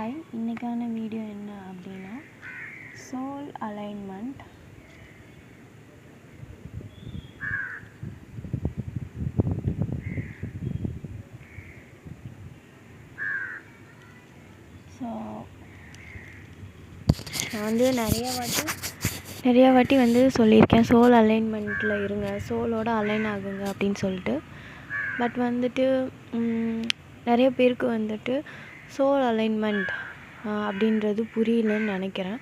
Hi, இன்றைக்கான video என்ன அப்படின்னா சோல் அலைன்மெண்ட். ஸோ நான் வந்து நிறையா வாட்டி வந்து சொல்லியிருக்கேன், சோல் அலைன்மெண்ட்டில் இருங்க, சோலோட அலைன் ஆகுங்க அப்படின்னு சொல்லிட்டு. பட் வந்துட்டு நிறைய பேருக்கு வந்துட்டு சோல் அலைன்மெண்ட் அப்படின்றது புரியலன்னு நினைக்கிறேன்.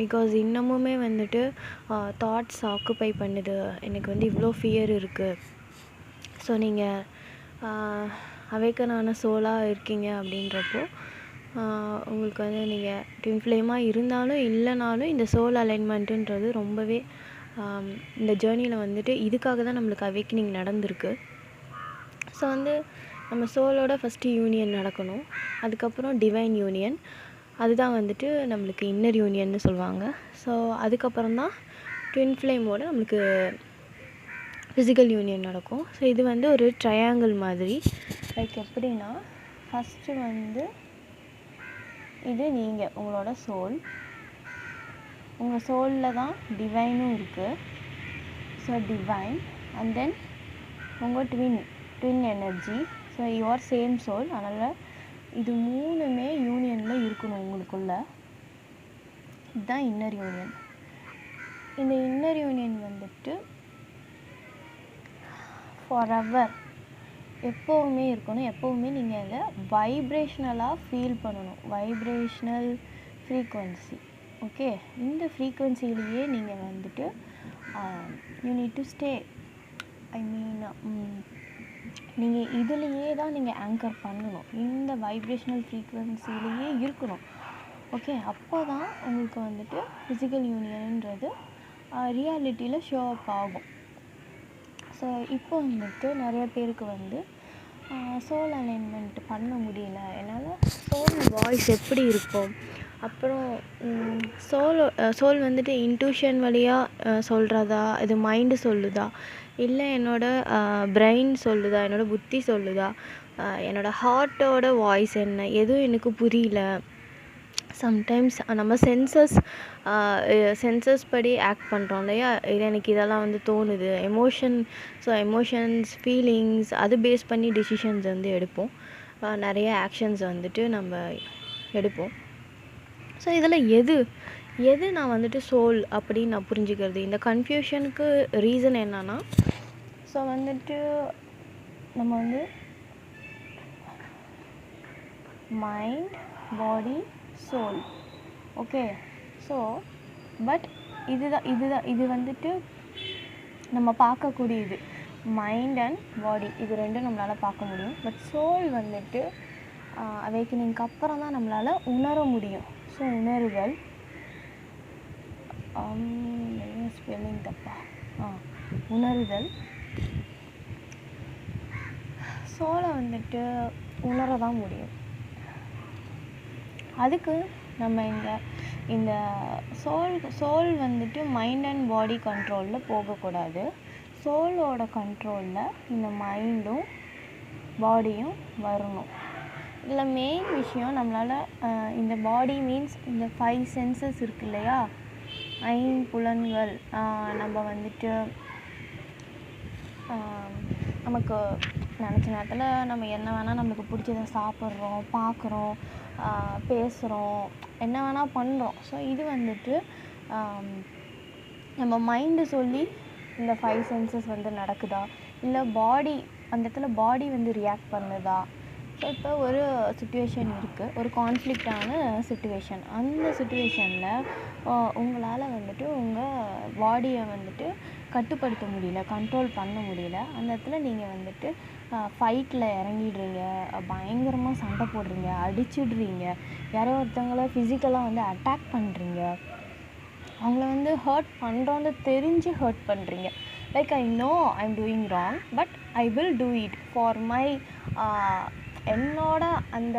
பிகாஸ் இன்னமுமே வந்துட்டு தாட்ஸ் ஆக்குப்பை பண்ணுது. எனக்கு வந்து இவ்வளோ ஃபியர் இருக்குது. ஸோ நீங்கள் அவேக்கனான சோலாக இருக்கீங்க அப்படின்றப்போ உங்களுக்கு வந்து நீங்கள் ட்வின் ஃப்ளேமாக இருந்தாலும் இல்லைனாலும் இந்த சோல் அலைன்மெண்ட்டுன்றது ரொம்பவே இந்த ஜேர்னியில் வந்துட்டு இதுக்காக தான் நம்மளுக்கு அவேக்கனிங் நடந்திருக்கு. ஸோ வந்து நம்ம சோலோட ஃபஸ்ட்டு யூனியன் நடக்கணும், அதுக்கப்புறம் டிவைன் யூனியன், அதுதான் வந்துட்டு நம்மளுக்கு இன்னர் யூனியன்னு சொல்லுவாங்க. ஸோ அதுக்கப்புறம் தான் ட்வின் ஃப்ளேமோட நம்மளுக்கு ஃபிசிக்கல் யூனியன் நடக்கும். ஸோ இது வந்து ஒரு ட்ரையாங்கிள் மாதிரி. லைக் எப்படின்னா, ஃபஸ்ட்டு வந்து இது நீங்கள் உங்களோட சோல், உங்கள் சோலில் தான் டிவைனும் இருக்குது. ஸோ டிவைன் அண்ட் தென் உங்கள் twin energy. So your same soul. அதனால் இது மூணுமே யூனியனில் இருக்கணும் உங்களுக்குள்ள. இதுதான் இன்னர் யூனியன். இந்த இன்னர் யூனியன் வந்துட்டு ஃபாரெவர் எப்போவுமே இருக்கணும். எப்போவுமே நீங்கள் அதை வைப்ரேஷ்னலாக ஃபீல் பண்ணணும். வைப்ரேஷ்னல் ஃப்ரீக்குவென்சி. ஓகே, இந்த ஃப்ரீக்குவென்சிலேயே நீங்கள் வந்துட்டு யூ நீட் டு ஸ்டே. ஐ மீன் நீங்கள் இதுலேயே தான் நீங்கள் ஆங்கர் பண்ணணும். இந்த வைப்ரேஷ்னல் ஃப்ரீக்குவென்சிலேயே இருக்கணும். ஓகே, அப்போ தான் உங்களுக்கு வந்துட்டு ஃபிசிக்கல் யூனியன்ன்றது ரியாலிட்டியில் ஷோ அப் ஆகும். ஸோ இப்போ வந்துட்டு நிறைய பேருக்கு வந்து சோல் அலைன்மெண்ட் பண்ண முடியல. என்னால் சோல் வாய்ஸ் எப்படி இருக்கும், அப்புறம் சோல் வந்துட்டு இன்ட்யூஷன் வழியாக சொல்கிறதா, இது மைண்டு சொல்லுதா, இல்லை என்னோடய பிரெயின் சொல்லுதா, என்னோடய புத்தி சொல்லுதா, என்னோடய ஹார்ட்டோட வாய்ஸ் என்ன, எதுவும் எனக்கு புரியல. சம்டைம்ஸ் நம்ம சென்சஸ் படி ஆக்ட் பண்ணுறோம் இல்லையா, எனக்கு இதெல்லாம் வந்து தோணுது, எமோஷன்ஸ் ஃபீலிங்ஸ் அது பேஸ் பண்ணி டிசிஷன்ஸ் வந்து எடுப்போம். நிறைய ஆக்ஷன்ஸ் வந்துட்டு நம்ம எடுப்போம். ஸோ இதில் எது நான் வந்துட்டு சோல் அப்படின்னு நான் புரிஞ்சுக்கிறது? இந்த கன்ஃபியூஷனுக்கு ரீசன் என்னன்னா, ஸோ வந்துட்டு நம்ம வந்து mind, body, soul. Okay, so but இது வந்துட்டு நம்ம பார்க்கக்கூடியது. மைண்ட் அண்ட் பாடி இது ரெண்டும் நம்மளால் பார்க்க முடியும். பட் சோல் வந்துட்டு அவேக்கனிங்க்கு அப்புறம் தான் நம்மளால் உணர முடியும். ஸோ உணர்தல், ஸ்பெல்லிங் தப்பா, உணர்தல். சோலை வந்துட்டு உணர தான் முடியும். அதுக்கு நம்ம இந்த சோல் வந்துட்டு மைண்ட் அண்ட் பாடி கண்ட்ரோலில் போகக்கூடாது. சோலோட கண்ட்ரோலில் இந்த மைண்டும் பாடியும் வரணும். இதில் மெயின் விஷயம், நம்மளால் இந்த பாடி மீன்ஸ் இந்த 5 சென்சஸ் இருக்கு இல்லையா, ஐம்புலன்கள். நம்ம வந்துட்டு நமக்கு நினச்ச நேரத்தில் நம்ம என்ன வேணால் நம்மளுக்கு பிடிச்சதை சாப்பிட்றோம், பார்க்குறோம், பேசுகிறோம், என்ன வேணால் பண்ணுறோம். ஸோ இது வந்துட்டு நம்ம மைண்டு சொல்லி இந்த 5 சென்சஸ் வந்து நடக்குதா, இல்லை பாடி அந்த இடத்துல பாடி வந்து ரியாக்ட் பண்ணுதா. ஸோ இப்போ ஒரு சுச்சுவேஷன் இருக்குது, ஒரு கான்ஃப்ளிக்டான சுச்சுவேஷன். அந்த சுச்சுவேஷனில் உங்களால் வந்துட்டு உங்கள் பாடியை வந்துட்டு கட்டுப்படுத்த முடியல, கண்ட்ரோல் பண்ண முடியல. அந்த இடத்துல நீங்கள் வந்துட்டு ஃபைட்டில் இறங்கிடுறீங்க, பயங்கரமாக சண்டை போடுறீங்க, அடிச்சிடுறீங்க, யாரோ ஒருத்தவங்களை ஃபிசிக்கலாக வந்து அட்டாக் பண்ணுறீங்க, அவங்கள வந்து ஹர்ட் பண்ணுறோன்னு தெரிஞ்சு ஹர்ட் பண்ணுறீங்க. Like I know I am doing wrong, but I will do it for my என்னோட அந்த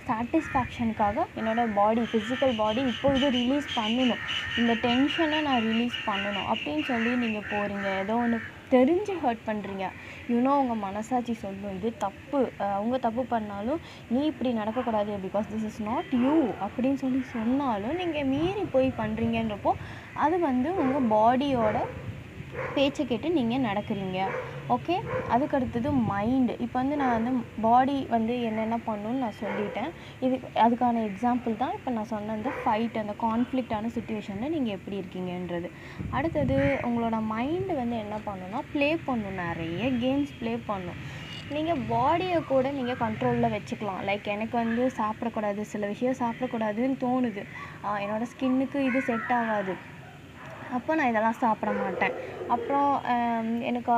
சாட்டிஸ்ஃபேக்ஷனுக்காக என்னோடய பாடி, ஃபிசிக்கல் பாடி இப்போ இது ரிலீஸ் பண்ணணும், இந்த டென்ஷனை நான் ரிலீஸ் பண்ணணும் அப்படின்னு சொல்லி நீங்கள் போகிறீங்க. ஏதோ ஒன்று தெரிஞ்சு ஹர்ட் பண்ணுறீங்க. உங்கள் மனசாட்சி சொல்லும் இது தப்பு, அவங்க தப்பு பண்ணாலும் நீ இப்படி நடக்கக்கூடாது because this is not you அப்படின்னு சொன்னாலும் நீங்கள் மீறி போய் பண்ணுறீங்கன்றப்போ அது வந்து உங்கள் பாடியோட பேச்சை கேட்டு நீங்கள் நடக்கிறீங்க. ஓகே, அதுக்கடுத்தது மைண்டு. இப்போ வந்து நான் வந்து பாடி வந்து என்னென்ன பண்ணணும்னு நான் சொல்லிட்டேன். அதுக்கான எக்ஸாம்பிள் தான் இப்போ நான் சொன்ன அந்த ஃபைட், அந்த கான்ஃப்ளிக்டான சுச்சுவேஷனில் நீங்கள் எப்படி இருக்கீங்கன்றது. அடுத்தது உங்களோட மைண்டு வந்து என்ன பண்ணணும்னா ப்ளே பண்ணணும், நிறைய கேம்ஸ் ப்ளே பண்ணணும். நீங்கள் பாடியை கூட நீங்கள் கண்ட்ரோலில் வச்சுக்கலாம். லைக் எனக்கு வந்து சாப்பிடக்கூடாது, சில விஷயம் சாப்பிடக்கூடாதுன்னு தோணுது, என்னோடய ஸ்கின்னுக்கு இது செட் ஆகாது, அப்போ நான் இதெல்லாம் சாப்பிட மாட்டேன். அப்புறம் எனக்கு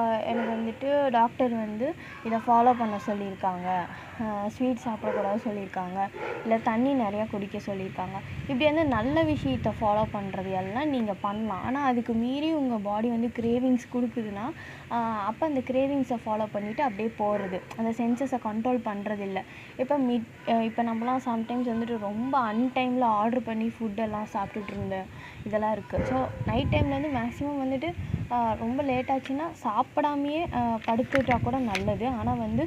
வந்துட்டு டாக்டர் வந்து இதை ஃபாலோ பண்ண சொல்லியிருக்காங்க, ஸ்வீட் சாப்பிடக்கூடாது சொல்லியிருக்காங்க, இல்லை தண்ணி நிறையா குடிக்க சொல்லியிருக்காங்க. இப்படி வந்து நல்ல விஷயத்தை ஃபாலோ பண்ணுறது எல்லாம் நீங்கள் பண்ணலாம். ஆனால் அதுக்கு மீறி உங்கள் பாடி வந்து கிரேவிங்ஸ் கொடுக்குதுன்னா அப்போ அந்த கிரேவிங்ஸை ஃபாலோ பண்ணிவிட்டு அப்படியே போகிறது, அந்த சென்சஸை கண்ட்ரோல் பண்ணுறது இல்லை. இப்போ நம்மளாம் சம்டைம்ஸ் வந்துட்டு ரொம்ப அன்டைமில் ஆர்டர் பண்ணி ஃபுட்டெல்லாம் சாப்பிட்டுட்டு இருந்தேன், இதெல்லாம் இருக்குது. ஸோ நைட் டைமில் வந்து மேக்ஸிமம் வந்துட்டு ரொம்ப லேட் ஆச்சுன்னா சாப்பிடாமையே படுத்துட்டா கூட நல்லது. ஆனால் வந்து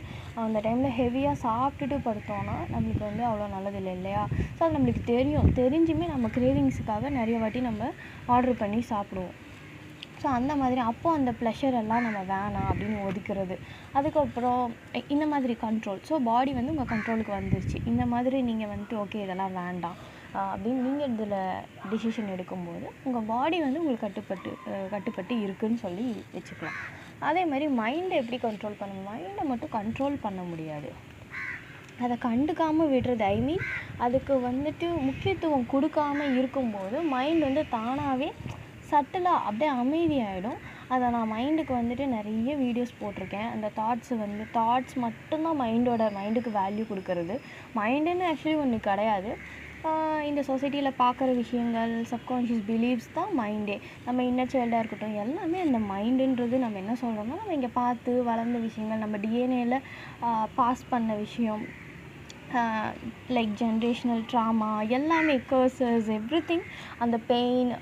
அந்த டைமில் ஹெவியாக சாப்பிட்டுட்டு படுத்தோன்னா நம்மளுக்கு வந்து அவ்வளோ நல்லது இல்லை இல்லையா? ஸோ அது நம்மளுக்கு தெரிஞ்சுமே நம்ம கிரேவிங்ஸுக்காக நிறைய வாட்டி நம்ம ஆர்டர் பண்ணி சாப்பிடுவோம். ஸோ அந்த மாதிரி அப்போது அந்த ப்ளஷர் எல்லாம் நம்ம வேணாம் அப்படின்னு ஒதுக்குறது. அதுக்கப்புறம் இந்த மாதிரி கண்ட்ரோல். ஸோ பாடி வந்து உங்கள் கண்ட்ரோலுக்கு வந்துருச்சு. இந்த மாதிரி நீங்கள் வந்துட்டு ஓகே இதெல்லாம் வேண்டாம் அப்படின்னு நீங்கள் இதில் டிசிஷன் எடுக்கும்போது உங்கள் பாடி வந்து உங்களுக்கு கட்டுப்பட்டு இருக்குதுன்னு சொல்லி வச்சுக்கலாம். அதே மாதிரி மைண்டை எப்படி கண்ட்ரோல் பண்ணணும்? மைண்டை மட்டும் கண்ட்ரோல் பண்ண முடியாது, அதை கண்டுக்காமல் விடுறது. ஐ மீன் அதுக்கு வந்துட்டு முக்கியத்துவம் கொடுக்காம இருக்கும்போது மைண்ட் வந்து தானாகவே சட்டிலாக அப்படியே அமைதியாகிடும். அதை நான் மைண்டுக்கு வந்துட்டு நிறைய வீடியோஸ் போட்டிருக்கேன். அந்த தாட்ஸ் மட்டும்தான் மைண்டுக்கு வேல்யூ கொடுக்கறது. மைண்டுன்னு ஆக்சுவலி ஒன்று கிடையாது. இந்த சொசைட்டியில் பார்க்குற விஷயங்கள், சப்கான்ஷியஸ் பிலீவ்ஸ் தான் மைண்டே. நம்ம இன்னர் சைல்டாக இருக்கட்டும், எல்லாமே அந்த மைண்டுன்றது நம்ம என்ன சொல்கிறோம்னா நம்ம இங்கே பார்த்து வளர்ந்த விஷயங்கள், நம்ம டிஎன்ஏல பாஸ் பண்ண விஷயம், லைக் ஜென்ரேஷ்னல் ட்ராமா, எல்லாமே கர்சஸ், எவ்ரிதிங், அந்த பெயின்.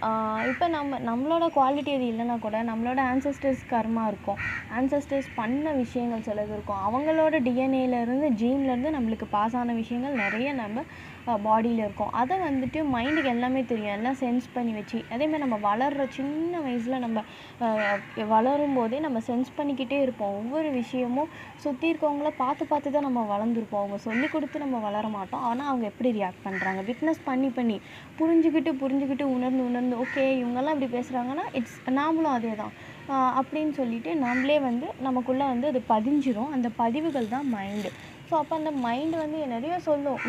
இப்போ நம்மளோட குவாலிட்டி அது இல்லைனா கூட நம்மளோட ஆன்சஸ்டர்ஸ் கர்மா இருக்கும், ஆன்சஸ்டர்ஸ் பண்ண விஷயங்கள் சிலது இருக்கும், அவங்களோட டிஎன்ஏலேருந்து ஜீன்லேருந்து நம்மளுக்கு பாஸ் ஆன விஷயங்கள் நிறைய நம்ம பாடியில் இருக்கும். அதை வந்துட்டு மைண்டுக்கு எல்லாமே தெரியும், எல்லாம் சென்ஸ் பண்ணி வச்சு. அதேமாதிரி நம்ம வளர்கிற சின்ன வயசில் நம்ம வளரும் போதே நம்ம சென்ஸ் பண்ணிக்கிட்டே இருப்போம். ஒவ்வொரு விஷயமும் சுற்றி இருக்கவங்கள பார்த்து தான் நம்ம வளர்ந்துருப்போம். அவங்க சொல்லி கொடுத்து நம்ம வளர மாட்டோம். ஆனால் அவங்க எப்படி ரியாக்ட் பண்ணுறாங்க விட்னஸ் பண்ணி புரிஞ்சுக்கிட்டு உணர்ந்து ஓகே இவங்கெல்லாம் இப்படி பேசுகிறாங்கன்னா நாமளும் அதே தான் அப்படின்னு சொல்லிட்டு நம்மளே வந்து நமக்குள்ளே வந்து அது பதிஞ்சிரும். அந்த பதிவுகள் தான் மைண்டு. ஸோ அப்போ அந்த மைண்டு வந்து நிறைய சொல்லும்,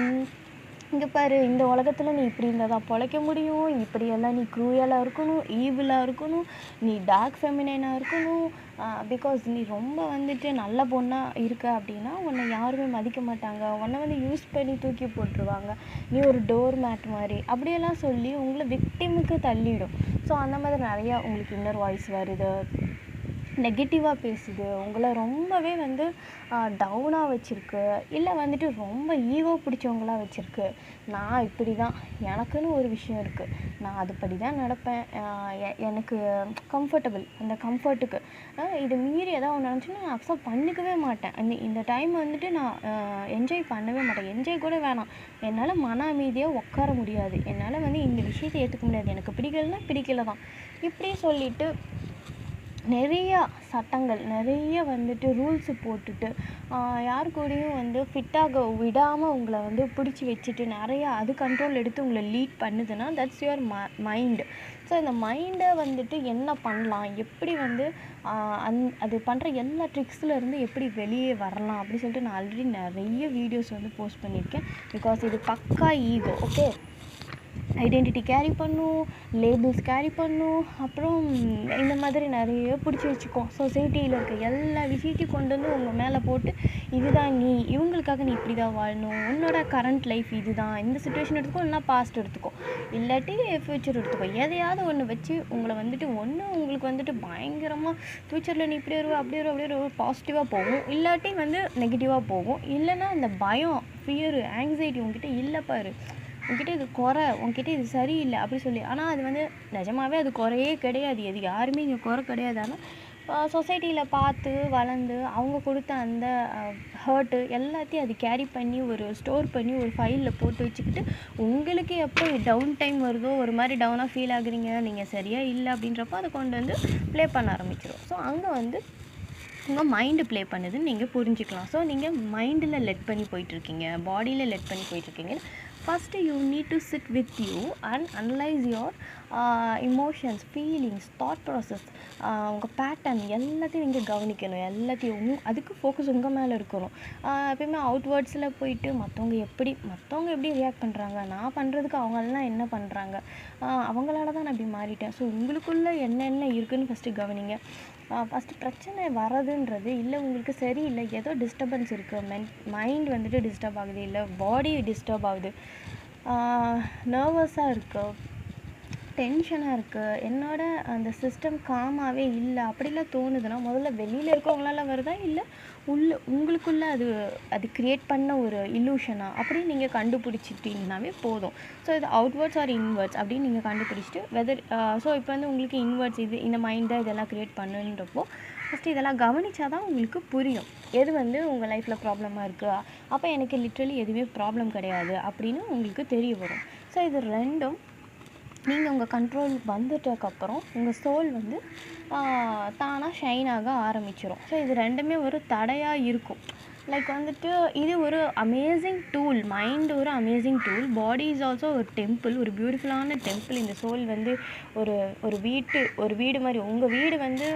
இங்கே பாரு இந்த உலகத்தில் நீ இப்படி இருந்தால் தான் பிழைக்க முடியும், இப்படியெல்லாம் நீ க்ரூயலாக இருக்கணும், ஈவிலாக இருக்கணும், நீ டார்க் ஃபெமினைனாக இருக்கணும், பிகாஸ் நீ ரொம்ப வந்துட்டு நல்ல பொண்ணாக இருக்க அப்படின்னா உன்னை யாருமே மதிக்க மாட்டாங்க, உன்னை வந்து யூஸ் பண்ணி தூக்கி போட்டுருவாங்க, நீ ஒரு டோர் மேட் மாதிரி அப்படியெல்லாம் சொல்லி உங்களை விக்டிமுக்கு தள்ளிடும். ஸோ அந்த மாதிரி நிறையா உங்களுக்கு இன்னர் வாய்ஸ் வருது, நெகட்டிவாக பேசுது, உங்களை ரொம்பவே வந்து டவுனாக வச்சுருக்கு, இல்லை வந்துட்டு ரொம்ப ஈகோ பிடிச்சவங்களாக வச்சுருக்கு. நான் இப்படி தான், எனக்குன்னு ஒரு விஷயம் இருக்குது, நான் அதுபடி தான் நடப்பேன், எனக்கு கம்ஃபர்டபுள், அந்த கம்ஃபர்ட்டுக்கு இது மீறி ஏதாவது ஒன்று நினச்சின்னா நான் அக்செப்ட் பண்ணிக்கவே மாட்டேன். இந்த டைம் வந்துட்டு நான் என்ஜாய் பண்ணவே மாட்டேன், என்ஜாய் கூட வேணாம், என்னால் மன அமைதியாக உட்கார முடியாது, என்னால் வந்து இந்த விஷயத்தை ஏற்றுக்க முடியாது, எனக்கு பிடிக்கலன்னா பிடிக்கல தான், இப்படி சொல்லிவிட்டு நிறையா சட்டங்கள், நிறைய வந்துட்டு ரூல்ஸு போட்டுட்டு யார் கூடயும் வந்து ஃபிட்டாக விடாமல் உங்களை வந்து பிடிச்சி வச்சுட்டு நிறையா அது கண்ட்ரோல் எடுத்து உங்களை லீட் பண்ணுதுன்னா தட்ஸ் யுவர் மைண்டு. ஸோ இந்த மைண்டை வந்துட்டு என்ன பண்ணலாம், எப்படி வந்து அது பண்ணுற எல்லா ட்ரிக்ஸ்லேருந்து எப்படி வெளியே வரலாம் அப்படின்னு சொல்லிட்டு நான் ஆல்ரெடி நிறைய வீடியோஸ் வந்து போஸ்ட் பண்ணியிருக்கேன். பிகாஸ் இது பக்கா ஈகோ. ஓகே, ஐடென்டிட்டி கேரி பண்ணும், லேபிள்ஸ் கேரி பண்ணும், அப்புறம் இந்த மாதிரி நிறைய பிடிச்சி வச்சுக்கோம். சொசைட்டியில் இருக்க எல்லா விஷயத்தையும் கொண்டு வந்து உங்கள் மேலே போட்டு இதுதான் நீ, இவங்களுக்காக நீ இப்படி தான் வாழணும், உன்னோட கரண்ட் லைஃப் இது தான், இந்த சுச்சுவேஷன் எடுத்துக்கோ, இல்லைனா பாஸ்ட் எடுத்துக்கோ, இல்லாட்டி ஃப்யூச்சர் எடுத்துக்கோ, எதையாவது ஒன்று வச்சு உங்களை வந்துட்டு ஒன்று உங்களுக்கு வந்துட்டு பயங்கரமாக ஃப்யூச்சரில் நீ இப்படி வருவ அப்படி வருவ பாசிட்டிவாக போகும், இல்லாட்டி வந்து நெகட்டிவாக போகும், இல்லைனா அந்த பயம், ஃபியரு, ஆங்ஸைட்டி உங்ககிட்ட இல்லை பாரு, உங்ககிட்ட இது குறை, உங்ககிட்ட இது சரியில்லை அப்படி சொல்லி. ஆனால் அது வந்து நிஜமாவே அது குறையே கிடையாது, அது யாருமே இங்கே குறை கிடையாது. ஆனால் சொசைட்டியில் பார்த்து வளர்ந்து அவங்க கொடுத்த அந்த ஹர்ட்டு எல்லாத்தையும் அது கேரி பண்ணி ஒரு ஸ்டோர் பண்ணி ஒரு ஃபைலில் போட்டு வச்சுக்கிட்டு உங்களுக்கு எப்போ டவுன் டைம் வருதோ ஒரு மாதிரி டவுனாக ஃபீல் ஆகுறீங்க, நீங்கள் சரியாக இல்லை அப்படின்றப்போ அதை கொண்டு வந்து ப்ளே பண்ண ஆரம்பிச்சிடும். ஸோ அங்கே வந்து உங்கள் மைண்டு ப்ளே பண்ணுதுன்னு நீங்கள் புரிஞ்சுக்கலாம். ஸோ நீங்கள் மைண்டில் லெட் பண்ணி போயிட்டுருக்கீங்க, பாடியில் லெட் பண்ணி போயிட்டுருக்கீங்க. First you need to sit with you and analyse your emotions, feelings, thought process, உங்கள் பேட்டர்ன் எல்லாத்தையும் நீங்கள் கவனிக்கணும். எல்லாத்தையும் அதுக்கு ஃபோக்கஸ் உங்கள் மேலே இருக்கணும். எப்பயுமே அவுட்வேர்ட்ஸில் போயிட்டு மற்றவங்க எப்படி ரியாக்ட் பண்ணுறாங்க, நான் பண்ணுறதுக்கு அவங்கெல்லாம் என்ன பண்ணுறாங்க, அவங்களால தான் நான் இப்படி மாறிட்டேன். ஸோ உங்களுக்குள்ளே என்னென்ன இருக்குதுன்னு ஃபஸ்ட்டு கவனிங்க. ஃபஸ்ட்டு பிரச்சனை வரதுன்றது இல்லை உங்களுக்கு சரியில்லை, ஏதோ டிஸ்டர்பன்ஸ் இருக்குது, மைண்ட் வந்துட்டு டிஸ்டர்ப் ஆகுது, இல்லை பாடி டிஸ்டர்ப் ஆகுது, நர்வஸாக இருக்குது, டென்ஷனாக இருக்குது, என்னோட அந்த சிஸ்டம் காமாகவே இல்லை அப்படிலாம் தோணுதுன்னா முதல்ல வெளியில் இருக்கவங்களால வருதா இல்லை உங்களுக்குள்ளே அது க்ரியேட் பண்ண ஒரு இல்லூஷனா அப்படின்னு நீங்கள் கண்டுபிடிச்சிட்டிங்கனாவே போதும். ஸோ இது அவுட்வேர்ட்ஸ் ஆர் இன்வேர்ட்ஸ் அப்படின்னு நீங்கள் கண்டுபிடிச்சிட்டு ஸோ இப்போ வந்து உங்களுக்கு இன்வேர்ட்ஸ் இந்த மைண்ட் தான் இதெல்லாம் க்ரியேட் பண்ணுன்றப்போ ஃபஸ்ட்டு இதெல்லாம் கவனித்தா தான் உங்களுக்கு புரியும் எது வந்து உங்கள் லைஃப்பில் ப்ராப்ளமாக இருக்குது. அப்போ எனக்கு லிட்ரலி எதுவுமே ப்ராப்ளம் கிடையாது அப்படின்னு உங்களுக்கு தெரிய வரும். ஸோ இது ரெண்டும் நீங்கள் உங்கள் கண்ட்ரோல் வந்துட்டதுக்கப்புறம் உங்கள் சோல் வந்து தானாக ஷைன் ஆக ஆரம்பிச்சிடும். ஸோ இது ரெண்டுமே ஒரு தடையாக இருக்கும். லைக் வந்துட்டு இது ஒரு அமேசிங் டூல், மைண்ட் ஒரு amazing tool, body is also ஒரு டெம்பிள், ஒரு பியூட்டிஃபுல்லான டெம்பிள். இந்த சோல் வந்து ஒரு வீடு மாதிரி, உங்கள் வீடு வந்து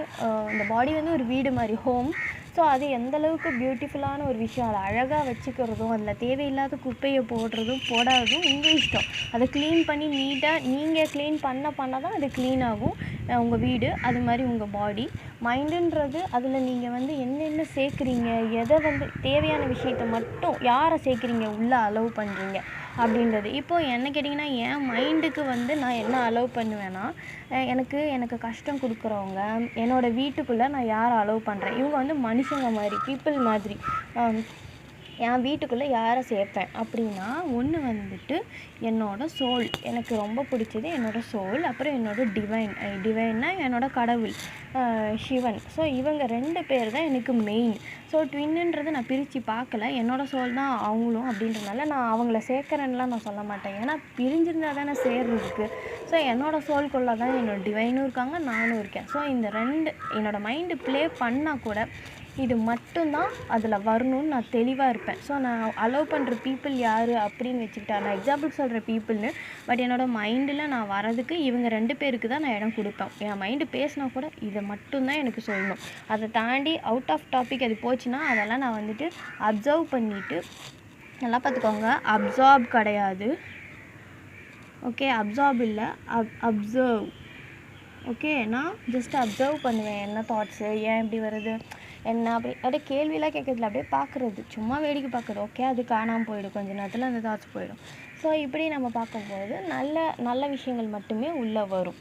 இந்த பாடி வந்து ஒரு வீடு மாதிரி, ஹோம். ஸோ அது எந்தளவுக்கு பியூட்டிஃபுல்லான ஒரு விஷயம், அதை அழகாக வச்சுக்கிறதும் அதில் தேவையில்லாத குப்பையை போடாததும் உங்கள் இஷ்டம். அதை க்ளீன் பண்ணி நீட்டாக நீங்கள் க்ளீன் பண்ண தான் அது க்ளீன் ஆகும் உங்கள் வீடு. அது மாதிரி உங்கள் பாடி மைண்டுன்றது அதில் நீங்கள் வந்து என்னென்ன சேர்க்குறீங்க, எதை வந்து தேவையான விஷயத்தை மட்டும் யாரை சேர்க்குறீங்க, உள்ளே அலோவ் பண்ணுறீங்க அப்படின்றது. இப்போது என்ன கேட்டிங்கன்னா என் மைண்டுக்கு வந்து நான் என்ன அலோவ் பண்ணுவேன்னா, எனக்கு கஷ்டம் கொடுக்குறவங்க என்னோடய வீட்டுக்குள்ளே நான் யாரை அலோவ் பண்ணுறேன், இவங்க வந்து மனுஷங்க மாதிரி, பீப்புள் மாதிரி, என் வீட்டுக்குள்ளே யாரை சேர்ப்பேன் அப்படின்னா, ஒன்று வந்துட்டு என்னோடய சோல், எனக்கு ரொம்ப பிடிச்சது என்னோடய சோல், அப்புறம் என்னோடய டிவைன்னா என்னோடய கடவுள் சிவன். ஸோ இவங்க 2 பேர் தான் எனக்கு மெயின். ஸோ ட்வின்னுன்றது நான் பிரித்து பார்க்கல, என்னோடய சோல் தான் அவங்களும் அப்படின்றனால நான் அவங்கள சேர்க்குறேன்னுலாம் நான் சொல்ல மாட்டேன். ஏன்னா பிரிஞ்சிருந்தால் தானே சேர்றதுக்கு. ஸோ என்னோடய சோல்குள்ளே தான் என்னோடய டிவைனும் இருக்காங்க, நானும் இருக்கேன். ஸோ இந்த 2 என்னோடய மைண்டு ப்ளே பண்ணால் கூட இது மட்டும்தான் அதில் வரணும்னு நான் தெளிவாக இருப்பேன். ஸோ நான் அலோவ் பண்ணுற பீப்புள் யார் அப்படின்னு வச்சுக்கிட்டா, நான் எக்ஸாம்பிள் சொல்கிற பீப்புள்னு, பட் என்னோடய மைண்டில் நான் வரதுக்கு இவங்க 2 பேருக்கு தான் நான் இடம் கொடுப்பேன். என் மைண்டு பேசினா கூட இதை மட்டும்தான் எனக்கு சொல்லணும். அதை தாண்டி அவுட் ஆஃப் டாபிக் அது போச்சுன்னா அதெல்லாம் நான் வந்துட்டு அப்சர்வ் பண்ணிவிட்டு, நல்லா பார்த்துக்கோங்க, அப்சார்ப் கிடையாது, ஓகே, அப்சார்ப் இல்லை, அப்சர்வ். ஓகே, நான் ஜஸ்ட் அப்சர்வ் பண்ணுவேன் என்ன தாட்ஸு, ஏன் இப்படி வருது என்ன அப்படியே கேள்வியெலாம் கேட்குறதுல அப்படியே பார்க்குறது, சும்மா வேடிக்கை பார்க்குறது. ஓகே, அது காணாமல் போயிடும், கொஞ்சம் நேரத்தில் அந்த தாட்ஸ் போயிடும். ஸோ இப்படி நம்ம பார்க்கும்போது நல்ல விஷயங்கள் மட்டுமே உள்ளே வரும்.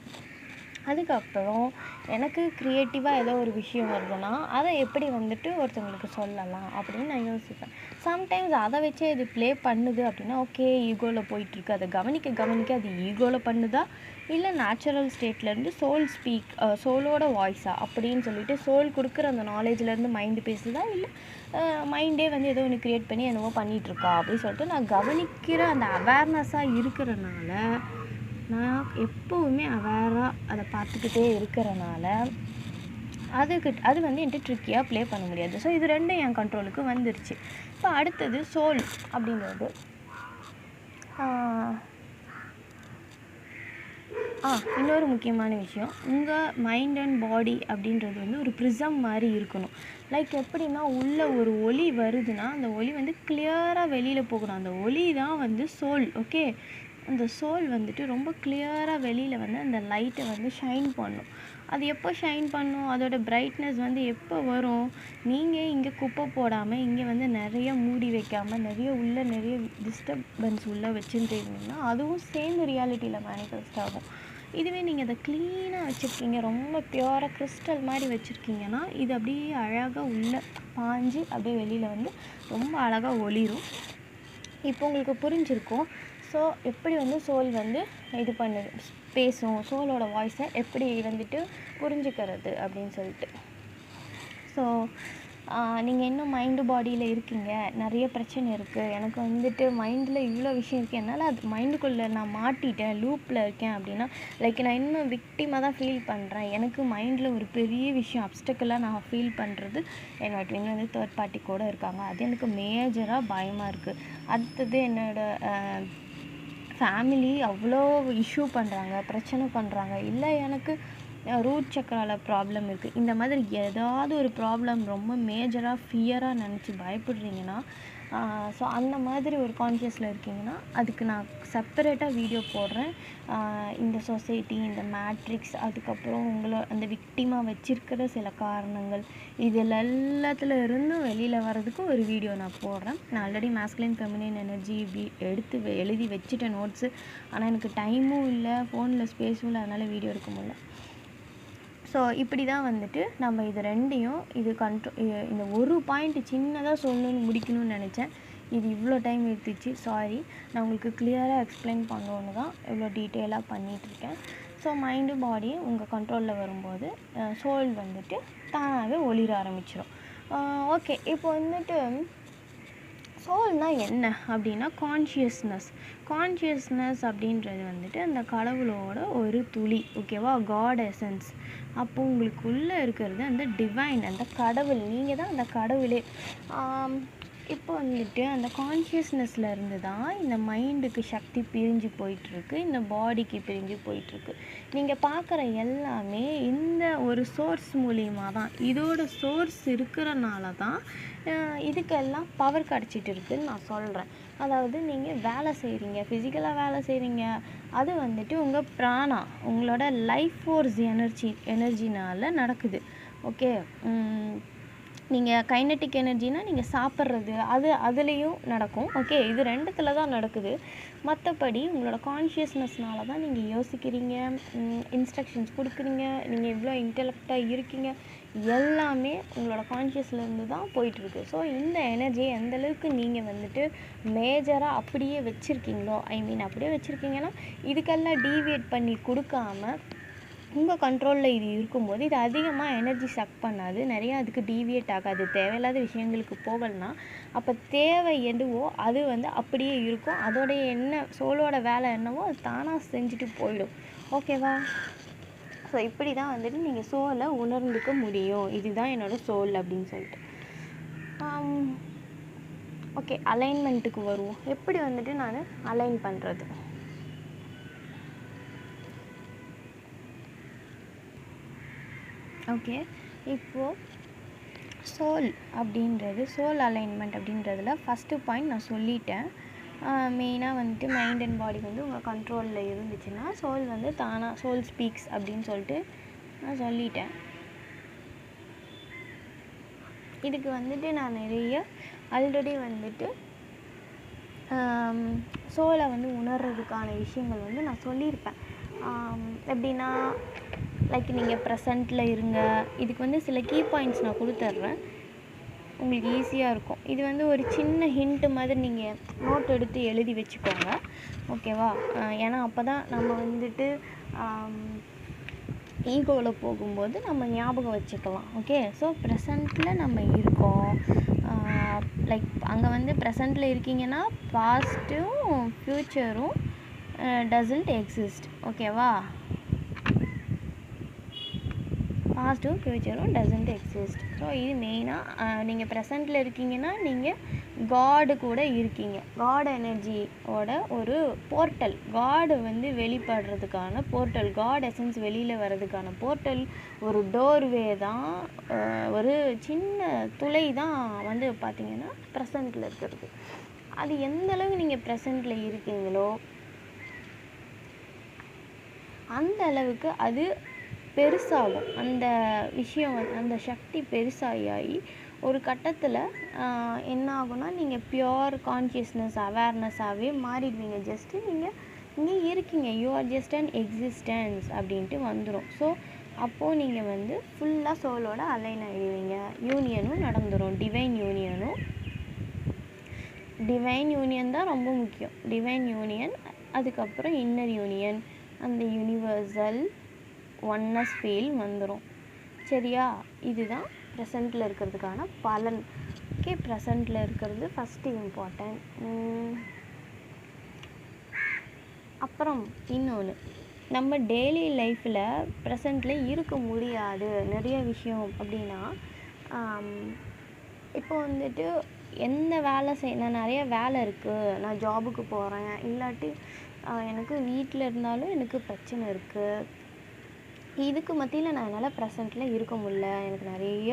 அதுக்கப்புறம் எனக்கு க்ரியேட்டிவாக ஏதோ ஒரு விஷயம் வருதுன்னா அதை எப்படி வந்துட்டு ஒருத்தவங்களுக்கு சொல்லலாம் அப்படின்னு நான் யோசிப்பேன். சம்டைம்ஸ் அதை வச்சே இது ப்ளே பண்ணுது அப்படின்னா ஓகே, ஈகோவில் போயிட்டுருக்கு, அதை கவனிக்க அது ஈகோவில் பண்ணுதா இல்லை நேச்சுரல் ஸ்டேட்லேருந்து சோலோட வாய்ஸா அப்படின்னு சொல்லிட்டு சோல் கொடுக்குற அந்த நாலேஜ்லேருந்து மைண்டு பேசுதா இல்லை மைண்டே வந்து ஏதோ ஒன்று க்ரியேட் பண்ணி என்னவோ பண்ணிகிட்ருக்கா அப்படின்னு சொல்லிட்டு நான் கவனிக்கிற அந்த அவேர்னஸாக இருக்கிறனால, நான் எப்போவுமே அவேராக அதை பார்த்துக்கிட்டே இருக்கிறனால அது வந்து என்கிட்ட ட்ரிக்கியாக ப்ளே பண்ண முடியாது. ஸோ இது 2 என் கண்ட்ரோலுக்கு வந்துருச்சு. இப்போ அடுத்தது சோல் அப்படின்றது இன்னொரு முக்கியமான விஷயம், உங்கள் மைண்ட் அண்ட் பாடி அப்படின்றது வந்து ஒரு ப்ரிசம் மாதிரி இருக்கணும். லைக் எப்படின்னா, உள்ள ஒரு ஒளி வருதுன்னா அந்த ஒளி வந்து கிளியராக வெளியில் போகணும். அந்த ஒளி தான் வந்து சோல். ஓகே, அந்த சோல் வந்துட்டு ரொம்ப கிளியராக வெளியில் வந்து அந்த லைட்டை வந்து ஷைன் பண்ணும். அது எப்போ ஷைன் பண்ணும், அதோட பிரைட்னஸ் வந்து எப்போ வரும், நீங்கள் இங்கே குப்பை போடாமல் இங்கே வந்து நிறைய மூடி வைக்காமல் நிறைய டிஸ்டர்பன்ஸ் உள்ளே வச்சுருந்தீங்கன்னா அதுவும் சேர்ந்து ரியாலிட்டியில் மேனிஃபெஸ்ட் ஆகும். இதுவே நீங்கள் அதை க்ளீனாக வச்சுருக்கீங்க, ரொம்ப பியூராக கிறிஸ்டல் மாதிரி வச்சுருக்கீங்கன்னா இது அப்படியே அழகாக உள்ளே பாஞ்சு அப்படியே வெளியில் வந்து ரொம்ப அழகாக ஒளிரும். இப்போ உங்களுக்கு புரிஞ்சிருக்கும். ஸோ எப்படி வந்து சோல் வந்து இது பண்ணுது, பேசும், சோலோட வாய்ஸை எப்படி வந்துட்டு புரிஞ்சுக்கிறது அப்படின்னு சொல்லிட்டு. ஸோ நீங்கள் இன்னும் மைண்டு பாடியில் இருக்கீங்க, நிறைய பிரச்சனை இருக்குது, எனக்கு வந்துட்டு மைண்டில் இவ்வளோ விஷயம் இருக்குது, என்னால் அது மைண்டுக்குள்ளே நான் மாட்டிட்டேன், லூப்பில் இருக்கேன் அப்படின்னா, லைக் நான் இன்னும் விக்டிமாக தான் ஃபீல் பண்ணுறேன், எனக்கு மைண்டில் ஒரு பெரிய விஷயம் அப்டக்கிளாக நான் ஃபீல் பண்ணுறது என்னோடய ட்வின் வந்து தேர்ட் பார்ட்டி கூட இருக்காங்க. அது எனக்கு மேஜராக பயமாக இருக்குது. அடுத்தது என்னோடய ஃபேமிலி அவ்வளோ இஷ்யூ பண்ணுறாங்க, பிரச்சனை பண்ணுறாங்க, இல்லை எனக்கு ரூட் சக்கரால ப்ராப்ளம் இருக்குது, இந்த மாதிரி ஏதாவது ஒரு ப்ராப்ளம் ரொம்ப மேஜராக ஃபியராக நினச்சி பயப்படுறீங்கன்னா, ஸோ அந்த மாதிரி ஒரு கான்ஷியஸில் இருக்கீங்கன்னா, அதுக்கு நான் செப்பரேட்டாக வீடியோ போடுறேன். இந்த சொசைட்டி, இந்த மேட்ரிக்ஸ், அதுக்கப்புறம் அந்த விக்டிமாக வச்சிருக்கிற சில காரணங்கள், இதில் எல்லாத்துல இருந்தும் வெளியில் வர்றதுக்கு ஒரு வீடியோ நான் போடுறேன். நான் ஆல்ரெடி மேஸ்குலின் ஃபெமினின் எனர்ஜி எழுதி வச்சுட்டேன் நோட்ஸு. ஆனால் எனக்கு டைமும் இல்லை, ஃபோனில் ஸ்பேஸும் இல்லை, அதனால் வீடியோ எடுக்க முடியல. ஸோ இப்படி தான் வந்துட்டு நம்ம இது ரெண்டையும் இந்த ஒரு பாயிண்ட் சின்னதாக சொல்லணும்னு முடிக்கணும்னு நினச்சேன். இது இவ்வளோ டைம் எடுத்துச்சு, சாரி. நான் உங்களுக்கு கிளியராக எக்ஸ்பிளைன் பண்ணணுன்னு தான் இவ்வளோ டீட்டெயிலாக பண்ணிகிட்ருக்கேன். ஸோ மைண்டு பாடி உங்கள் கண்ட்ரோலில் வரும்போது சோல் வந்துட்டு தானாகவே ஒளிர ஆரம்பிச்சிடும். ஓகே, இப்போ வந்துட்டு சோல்னால் என்ன அப்படின்னா கான்ஷியஸ்னஸ் அப்படின்றது வந்துட்டு அந்த கடவுளோட ஒரு துளி, ஓகேவா, காட் எசன்ஸ். அப்போ உங்களுக்குள்ளே இருக்கிறது அந்த டிவைன், அந்த கடவுள், நீங்கள் தான் அந்த கடவுளே. இப்போ வந்துட்டு அந்த கான்ஷியஸ்னஸில் இருந்து தான் இந்த மைண்டுக்கு சக்தி பிரிஞ்சு போயிட்டுருக்கு, இந்த பாடிக்கு பிரிஞ்சு போயிட்டுருக்கு. நீங்கள் பார்க்குற எல்லாமே இந்த ஒரு சோர்ஸ் மூலியமாக தான், இதோட சோர்ஸ் இருக்கிறனால தான் இதுக்கெல்லாம் பவர் கிடச்சிட்டு இருக்குதுன்னு நான் சொல்கிறேன். அதாவது நீங்கள் வேலை செய்கிறீங்க, ஃபிசிக்கலாக வேலை செய்கிறீங்க, அது வந்துட்டு உங்கள் பிராணா, உங்களோட லைஃப் ஃபோர்ஸ் எனர்ஜினால் நடக்குது. ஓகே, நீங்கள் கைனட்டிக் எனர்ஜினா நீங்கள் சாப்பிட்றது, அதுலேயும் நடக்கும். ஓகே, இது ரெண்டுத்துல தான் நடக்குது. மற்றபடி உங்களோட கான்ஷியஸ்னஸ்னால தான் நீங்கள் யோசிக்கிறீங்க, இன்ஸ்ட்ரக்ஷன்ஸ் கொடுக்குறீங்க, நீங்கள் எவ்வளோ இன்டெலெக்டாக இருக்கீங்க, எல்லாமே உங்களோட கான்ஷியஸ்லேருந்து தான் போயிட்டுருக்கு. ஸோ இந்த எனர்ஜியை எந்தளவுக்கு நீங்கள் வந்துட்டு மேஜராக அப்படியே வச்சுருக்கீங்களோ, அப்படியே வச்சுருக்கீங்கன்னா இதுக்கெல்லாம் டீவியேட் பண்ணி கொடுக்காம உங்கள் கண்ட்ரோலில் இது இருக்கும்போது இது அதிகமாக எனர்ஜி சக் பண்ணாது, நிறையா அதுக்கு டீவியேட் ஆகாது, தேவையில்லாத விஷயங்களுக்கு போகலைன்னா. அப்போ தேவை எதுவோ அது வந்து அப்படியே இருக்கும், அதோடைய என்ன சோலோட வேலை என்னவோ அது தானாக செஞ்சுட்டு போயிடும். ஓகேவா? ஸோ இப்படி தான் வந்துட்டு நீங்கள் சோலை உணர்ந்துக்க முடியும், இதுதான் என்னோடய சோல் அப்படின்னு சொல்லிட்டு. ஓகே, அலைன்மெண்ட்டுக்கு வருவோம். எப்படி வந்துட்டு நான் அலைன் பண்ணுறது? ஓகே, இப்போது சோல் அலைன்மெண்ட் அப்படின்றதுல ஃபஸ்ட்டு பாயிண்ட் நான் சொல்லிட்டேன். மெயினாக வந்துட்டு மைண்ட் அண்ட் பாடி வந்து உங்கள் கண்ட்ரோலில் இருந்துச்சுன்னா சோல் வந்து தானாக சோல் ஸ்பீக்ஸ் அப்படின்னு சொல்லிட்டு நான் சொல்லிட்டேன். இதுக்கு வந்துட்டு நான் நிறைய ஆல்ரெடி வந்துட்டு சோலை வந்து உணர்றதுக்கான விஷயங்கள் வந்து நான் சொல்லியிருப்பேன். எப்படின்னா, லைக் நீங்கள் ப்ரெசண்ட்டில் இருங்க. இதுக்கு வந்து சில கீ பாயிண்ட்ஸ் நான் கொடுத்துட்றேன், உங்களுக்கு ஈஸியாக இருக்கும். இது வந்து ஒரு சின்ன ஹிண்ட்டு மாதிரி நீங்கள் நோட் எடுத்து எழுதி வச்சுக்கோங்க, ஓகேவா? ஏன்னா அப்போ தான் நம்ம வந்துட்டு ஈகோவில் போகும்போது நம்ம ஞாபகம் வச்சுக்கலாம். ஓகே, ஸோ ப்ரெசண்ட்டில் நம்ம இருக்கோம். லைக் அங்கே வந்து ப்ரெசண்ட்டில் இருக்கீங்கன்னா பாஸ்ட்டும் ஃப்யூச்சரும் டசன்ட் எக்ஸிஸ்ட், ஓகேவா? பாஸ்ட்டும் ஃப்யூச்சரும் டசன்ட் எக்ஸிஸ்ட். ஸோ இது மெயினாக நீங்கள் ப்ரெசண்ட்டில் இருக்கீங்கன்னா நீங்கள் காடு கூட இருக்கீங்க, காட் எனர்ஜியோட ஒரு போர்ட்டல், காடு வந்து வெளிப்படுறதுக்கான போர்ட்டல், காட் எசன்ஸ் வெளியில் வர்றதுக்கான போர்ட்டல், ஒரு டோர்வே தான், ஒரு சின்ன துளை தான் வந்து பார்த்திங்கன்னா ப்ரெசண்ட்டில் இருக்கிறது. அது எந்தளவு நீங்கள் ப்ரெசண்ட்டில் இருக்கீங்களோ அந்த அளவுக்கு அது பெருசாகும். அந்த விஷயம் அந்த சக்தி பெருசாகி ஒரு கட்டத்தில் என்ன ஆகும்னா நீங்கள் பியோர் கான்ஷியஸ்னஸ் அவேர்னஸாகவே மாறிடுவீங்க. ஜஸ்ட்டு நீங்கள் இங்கே இருக்கீங்க, you are just an existence அப்படின்ட்டு வந்துடும். ஸோ அப்போது நீங்கள் வந்து ஃபுல்லாக சோலோட அலைன் ஆகிடுவீங்க, யூனியனும் நடந்துடும், டிவைன் யூனியன் தான் ரொம்ப முக்கியம். டிவைன் யூனியன், அதுக்கப்புறம் இன்னர் யூனியன், அந்த யூனிவர்சல் ஒன்னஸ் ஃபீல் வந்துடும். சரியா? இதுதான் ப்ரெசண்ட்டில் இருக்கிறதுக்கான பலன். ஓகே, ப்ரெசண்ட்டில் இருக்கிறது ஃபஸ்ட்டு இம்பார்ட்டன்ட். அப்புறம் இன்னொன்று, நம்ம டெய்லி லைஃப்பில் ப்ரெசண்ட்டில் இருக்க முடியாது நிறைய விஷயம் அப்படின்னா, இப்போ வந்துட்டு எந்த வேலை நான் நிறைய வேலை இருக்குது, நான் ஜாபுக்கு போகிறேன், இல்லாட்டி எனக்கு வீட்டில் இருந்தாலும் எனக்கு பிரச்சனை இருக்குது, இதுக்கு மத்தியில் நான் என்னால் ப்ரெசண்ட்டில் இருக்க முடியல, எனக்கு நிறைய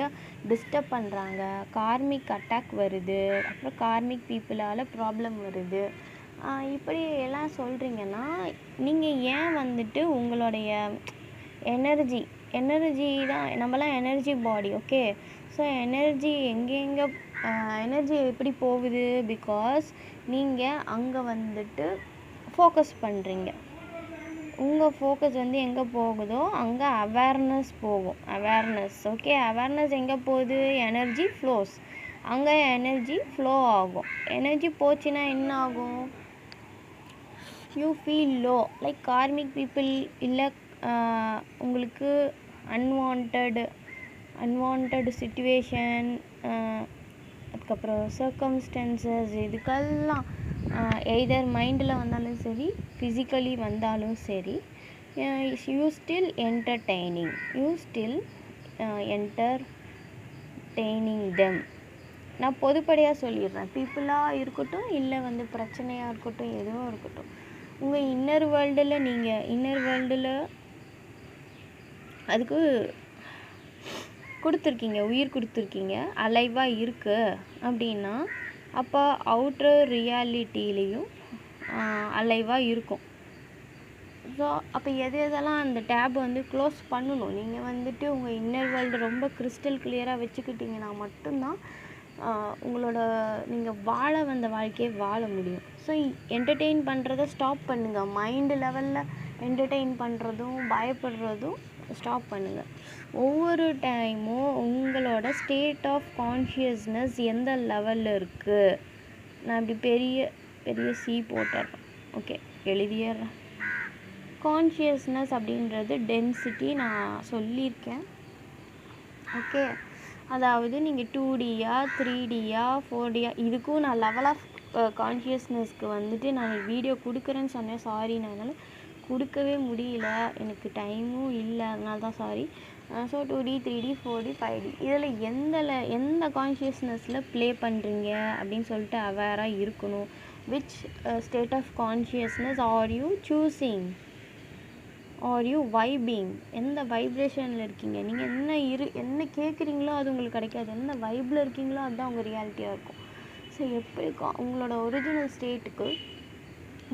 டிஸ்டர்ப் பண்ணுறாங்க, கார்மிக் அட்டாக் வருது, அப்புறம் கார்மிக் பீப்புளால் ப்ராப்ளம் வருது, இப்படி எல்லாம் சொல்கிறீங்கன்னா, நீங்கள் ஏன் வந்துட்டு உங்களுடைய எனர்ஜி தான், நம்மலாம் எனர்ஜி பாடி. ஓகே, ஸோ எனர்ஜி எங்கெங்கே எனர்ஜி எப்படி போகுது, பிகாஸ் நீங்கள் அங்கே வந்துட்டு ஃபோக்கஸ் பண்ணுறீங்க. உங்கள் ஃபோக்கஸ் வந்து எங்கே போகுதோ அங்கே அவேர்னஸ் போகும். ஓகே, அவேர்னஸ் எங்கே போகுது, எனர்ஜி ஃப்ளோஸ், அங்கே எனர்ஜி ஃப்ளோ ஆகும். எனர்ஜி போச்சுன்னா என்ன ஆகும், you feel low, like karmic people, இல்லை உங்களுக்கு அன்வான்ட் சிச்சுவேஷன், அதுக்கப்புறம் சர்க்கம்ஸ்டன்சஸ், இதுக்கெல்லாம் எய்தர் மைண்டில் வந்தாலும் சரி, ஃபிசிக்கலி வந்தாலும் சரி, யூ ஸ்டில் என்டர்டெய்னிங் தெம். நான் பொதுப்படையாக சொல்லிடுறேன், பீப்புளாக இருக்கட்டும், இல்லை வந்து பிரச்சனையாக இருக்கட்டும், எதுவும் இருக்கட்டும், உங்கள் இன்னர் வேர்ல்டில் அதுக்கு கொடுத்துருக்கீங்க, உயிர் கொடுத்துருக்கீங்க, அலைவாக இருக்குது அப்படின்னா, அப்போ அவுட்டர் ரியாலிட்டிலையும் அலைவாக இருக்கும். ஸோ அப்போ எதெல்லாம் அந்த டேப் வந்து க்ளோஸ் பண்ணணும். நீங்கள் வந்துட்டு உங்கள் இன்னர் வேர்ல்டு ரொம்ப கிறிஸ்டல் கிளியராக வச்சுக்கிட்டிங்கன்னா மட்டும்தான் உங்களோட நீங்கள் வாழ வந்த வாழ்க்கையை வாழ முடியும். ஸோ என்டர்டெயின் பண்ணுறதை ஸ்டாப் பண்ணுங்கள். மைண்டு லெவலில் என்டர்டெயின் பண்ணுறதும் பயப்படுறதும் ஸ்டாப் பண்ணுங்கள். ஒவ்வொரு டைமும் உங்களோட ஸ்டேட் ஆஃப் கான்ஷியஸ்னஸ் எந்த லெவலில் இருக்குது, நான் இப்படி பெரிய சி போட்டுறேன். ஓகே, எழுதிடுறேன். கான்ஷியஸ்னஸ் அப்படின்றது டென்சிட்டி நான் சொல்லியிருக்கேன். ஓகே, அதாவது நீங்கள் 2Dயா 3Dயா 4Dயா, இதுக்கும் நான் லெவல் ஆஃப் கான்ஷியஸ்னஸ்க்கு வந்துட்டு நான் வீடியோ கொடுக்குறேன்னு சொன்னேன். சாரி, நான் என்னால் கொடுக்கவே முடியல, எனக்கு டைமும் இல்லை, அதனால தான் sorry. So 2D 3D 4D 5D இதில் எந்த கான்ஷியஸ்னஸில் ப்ளே பண்ணுறீங்க அப்படின்னு சொல்லிட்டு அவேராக இருக்கணும். Which state of consciousness are you choosing, are you vibing, எந்த வைப்ரேஷனில் இருக்கீங்க, நீங்கள் என்ன கேட்குறீங்களோ அது உங்களுக்கு கிடைக்காது, எந்த வைப்பில் இருக்கீங்களோ அதுதான் உங்கள் ரியாலிட்டியாக இருக்கும். ஸோ எப்படி உங்களோட ஒரிஜினல் ஸ்டேட்டுக்கு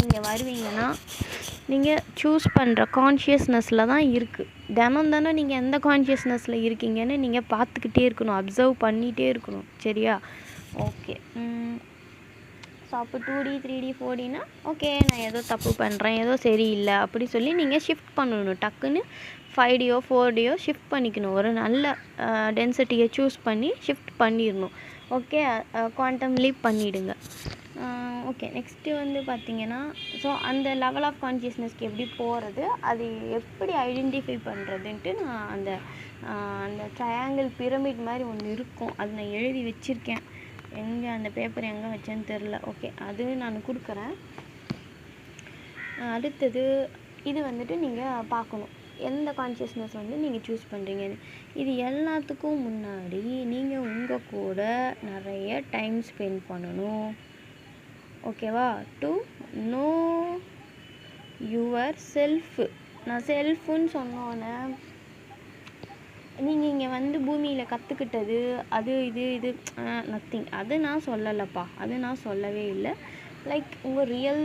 நீங்கள் வருவீங்கன்னா, நீங்கள் சூஸ் பண்ணுற கான்ஷியஸ்னஸில் தான் இருக்குது. தினம் நீங்கள் எந்த கான்ஷியஸ்னஸில் இருக்கீங்கன்னு நீங்கள் பார்த்துக்கிட்டே இருக்கணும், அப்சர்வ் பண்ணிகிட்டே இருக்கணும். சரியா? ஓகே. ஸோ அப்போ 2D 3D 4Dனா ஓகே, நான் ஏதோ தப்பு பண்ணுறேன், ஏதோ சரியில்லை அப்படி சொல்லி நீங்கள் ஷிஃப்ட் பண்ணணும். டக்குன்னு 5Dயோ 4Dயோ ஷிஃப்ட் பண்ணிக்கணும். ஒரு நல்ல டென்சிட்டியை சூஸ் பண்ணி ஷிஃப்ட் பண்ணிடணும். ஓகே, குவாண்டம் லீப் பண்ணிவிடுங்க. ஓகே, நெக்ஸ்ட்டு வந்து பார்த்திங்கன்னா, ஸோ அந்த லெவல் ஆஃப் கான்ஷியஸ்னஸ்க்கு எப்படி போகிறது, அது எப்படி ஐடென்டிஃபை பண்ணுறதுன்ட்டு நான் அந்த ட்ரையாங்கிள் பிரமிட் மாதிரி ஒன்று இருக்கும், அது நான் எழுதி வச்சுருக்கேன். எங்கே அந்த பேப்பர் எங்கே வச்சேன்னு தெரில. ஓகே, அது நான் கொடுக்குறேன். அடுத்தது இது வந்துட்டு நீங்கள் பார்க்கணும், எந்த கான்ஷியஸ்னஸ் வந்து நீங்கள் சூஸ் பண்ணுறீங்கன்னு. இது எல்லாத்துக்கும் முன்னாடி நீங்கள் உங்கள் கூட நிறைய டைம் ஸ்பெண்ட் பண்ணணும். ஓகேவா? To know your shelf. நான் செல்ஃபுன்னு சொன்னோன்னே நீங்கள் இங்கே வந்து பூமியில் கற்றுக்கிட்டது அது இது நத்திங், அது நான் சொல்லலைப்பா, அது நான் சொல்லவே இல்லை. லைக் உங்கள் ரியல்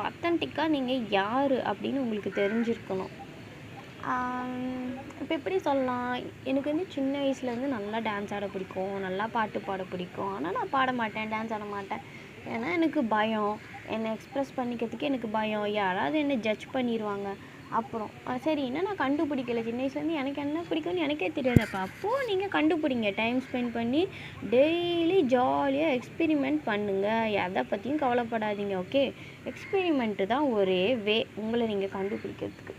அத்தன்டிக்காக நீங்கள் யார் அப்படின்னு உங்களுக்கு தெரிஞ்சிருக்கணும். இப்போ எப்படி சொல்லலாம், எனக்கு வந்து சின்ன வயசுலேருந்து நல்லா டான்ஸ் ஆட பிடிக்கும், நல்லா பாட்டு பாட பிடிக்கும். ஆனால் நான் பாட மாட்டேன், டான்ஸ் ஆட மாட்டேன். ஏன்னா எனக்கு பயம், என்னை எக்ஸ்ப்ரெஸ் பண்ணிக்கிறதுக்கு எனக்கு பயம், யாராவது என்னை ஜட்ஜ் பண்ணிடுவாங்க. அப்புறம் சரின்னா நான் கண்டுபிடிக்கல, சின்ன வயசுலேருந்து எனக்கு என்ன பிடிக்கும்னு எனக்கே தெரியாதப்பா. அப்போது நீங்கள் கண்டுபிடிங்க, டைம் ஸ்பெண்ட் பண்ணி டெய்லி ஜாலியாக எக்ஸ்பெரிமெண்ட் பண்ணுங்கள், எதை பற்றியும் கவலைப்படாதீங்க. ஓகே, எக்ஸ்பெரிமெண்ட்டு தான் ஒரே வே உங்களை நீங்கள் கண்டுபிடிக்கிறதுக்கு.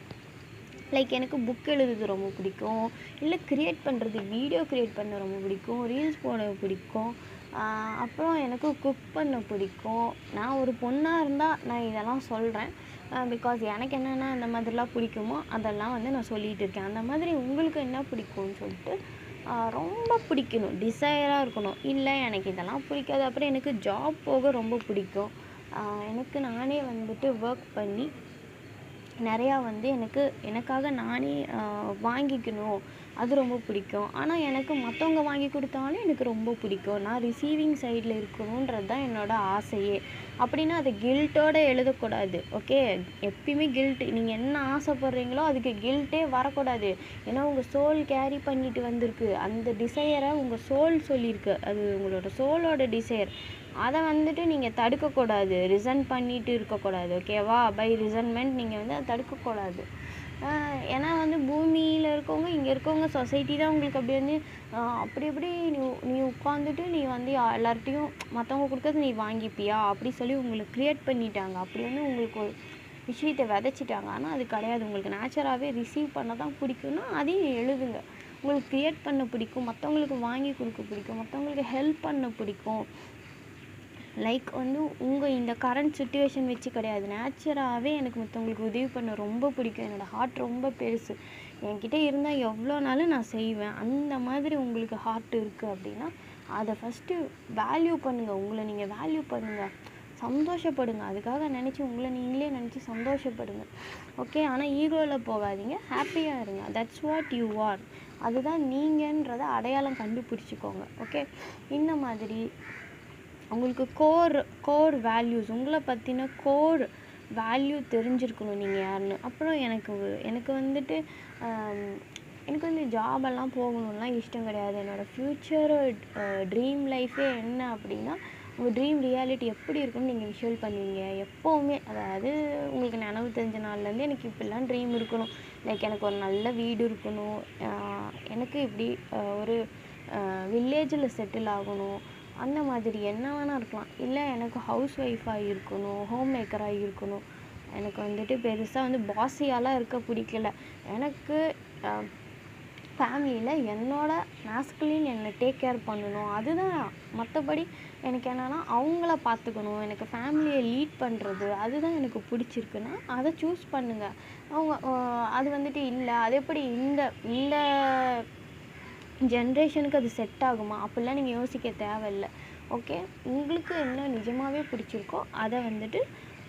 லைக் எனக்கு புக் எழுதுறது ரொம்ப பிடிக்கும், இல்லை க்ரியேட் பண்ணுறது, வீடியோ க்ரியேட் பண்ண ரொம்ப பிடிக்கும், ரீல்ஸ் போட பிடிக்கும், அப்புறம் எனக்கு குக் பண்ண பிடிக்கும். நான் ஒரு பொண்ணாக இருந்தால் நான் இதெல்லாம் சொல்கிறேன், பிகாஸ் எனக்கு என்னென்ன இந்த மாதிரிலாம் பிடிக்குமோ அதெல்லாம் வந்து நான் சொல்லிகிட்டு இருக்கேன். அந்த மாதிரி உங்களுக்கு என்ன பிடிக்கும்னு சொல்லிட்டு ரொம்ப பிடிக்கணும், டிசைராக இருக்கணும். இல்லை எனக்கு இதெல்லாம் பிடிக்காது, அப்புறம் எனக்கு ஜாப் போக ரொம்ப பிடிக்கும், எனக்கு நானே வந்துட்டு ஒர்க் பண்ணி நிறையா வந்து எனக்காக நானே வாங்கிக்கணும், அது ரொம்ப பிடிக்கும். ஆனால் எனக்கு மற்றவங்க வாங்கி கொடுத்தாலும் எனக்கு ரொம்ப பிடிக்கும். நான் ரிசீவிங் சைடில் இருக்கணுன்றது தான் என்னோடய ஆசையே. அப்படின்னா அது கில்ட்டோடு எழுதக்கூடாது. ஓகே, எப்பயுமே கில்ட்டு, நீங்கள் என்ன ஆசைப்படுறீங்களோ அதுக்கு கில்ட்டே வரக்கூடாது. ஏன்னா உங்கள் சோல் கேரி பண்ணிட்டு வந்திருக்கு, அந்த டிசையரை உங்கள் சோல் சொல்லியிருக்கு, அது உங்களோட சோலோட டிசையர். அதை வந்துட்டு நீங்கள் தடுக்கக்கூடாது, ரிசன் பண்ணிட்டு இருக்கக்கூடாது. ஓகேவா? பை ரிசன்மெண்ட் நீங்கள் வந்து அதை தடுக்கக்கூடாது. ஏன்னா வந்து பூமியில் இருக்கவங்க, இங்கே இருக்கவங்க, சொசைட்டி தான் உங்களுக்கு அப்படி வந்து அப்படி எப்படி நீ உட்காந்துட்டு நீ வந்து எல்லார்ட்டையும் மற்றவங்க கொடுக்கறது நீ வாங்கிப்பியா அப்படி சொல்லி உங்களுக்கு க்ரியேட் பண்ணிட்டாங்க. அப்படி வந்து உங்களுக்கு ஒரு விஷயத்தை விதைச்சிட்டாங்க. ஆனால் அது கிடையாது. உங்களுக்கு நேச்சராகவே ரிசீவ் பண்ண தான் பிடிக்கும்னா அதையும் எழுதுங்க. உங்களுக்கு க்ரியேட் பண்ண பிடிக்கும், மற்றவங்களுக்கு வாங்கி கொடுக்க பிடிக்கும், மற்றவங்களுக்கு ஹெல்ப் பண்ண பிடிக்கும். லைக் வந்து உங்கள் இந்த கரண்ட் சுச்சுவேஷன் வச்சு கிடையாது, நேச்சராகவே எனக்கு மற்றவங்களுக்கு உதவி பண்ண ரொம்ப பிடிக்கும். என்னோடய ஹார்ட் ரொம்ப பெருசு, என்கிட்ட இருந்தால் எவ்வளோ நாளும் நான் செய்வேன். அந்த மாதிரி உங்களுக்கு ஹார்ட் இருக்குது அப்படின்னா அதை ஃபஸ்ட்டு வேல்யூ பண்ணுங்கள். உங்களை நீங்கள் வேல்யூ பண்ணுங்கள், சந்தோஷப்படுங்க. அதுக்காக நினச்சி உங்களை நீங்களே நினச்சி சந்தோஷப்படுங்க. ஓகே, ஆனால் ஈகோவில் போகாதீங்க, ஹாப்பியாக இருங்க. That's what you are. அதுதான் நீங்கன்றதை அடையாளம் கண்டுபிடிச்சிக்கோங்க. ஓகே, இந்த மாதிரி உங்களுக்கு கோர் வேல்யூஸ், உங்களை பற்றின கோர் வேல்யூ தெரிஞ்சிருக்கணும் நீங்கள் யாருன்னு. அப்புறம் எனக்கு வந்துட்டு எனக்கு வந்து ஜாபெல்லாம் போகணும்லாம் இஷ்டம் கிடையாது. என்னோடய ஃப்யூச்சர் ட்ரீம் லைஃபே என்ன அப்படின்னா, உங்கள் ட்ரீம் ரியாலிட்டி எப்படி இருக்குன்னு நீங்கள் விஷுவல் பண்ணுவீங்க எப்போவுமே. அதாவது உங்களுக்கு நினைவு தெரிஞ்ச நாள்லேருந்து எனக்கு இப்படிலாம் ட்ரீம் இருக்கணும், லைக் எனக்கு ஒரு நல்ல வீடு இருக்கணும், எனக்கு இப்படி ஒரு வில்லேஜில் செட்டில் ஆகணும், அந்த மாதிரி என்ன வேணால் இருக்கலாம். இல்லை எனக்கு ஹவுஸ் ஒய்ஃபாக இருக்கணும், ஹோம் மேக்கராக இருக்கணும், எனக்கு வந்துட்டு பெருசாக வந்து பாஸியாலாம் இருக்க பிடிக்கல. எனக்கு ஃபேமிலியில் என்னோடய மாஸ்குலின் என்னை டேக் கேர் பண்ணணும், அதுதான். மற்றபடி எனக்கு என்னென்னா அவங்கள பார்த்துக்கணும், எனக்கு ஃபேமிலியை லீட் பண்ணுறது, அதுதான் எனக்கு பிடிச்சிருக்குன்னா அதை சூஸ் பண்ணுங்கள். அவங்க அது வந்துட்டு இல்லை அது எப்படி இந்த ஜென்ரேஷனுக்கு அது செட் ஆகுமா அப்படிலாம் நீங்கள் யோசிக்க தேவையில்லை. ஓகே, உங்களுக்கு என்ன நிஜமாகவே பிடிச்சிருக்கோ அதை வந்துட்டு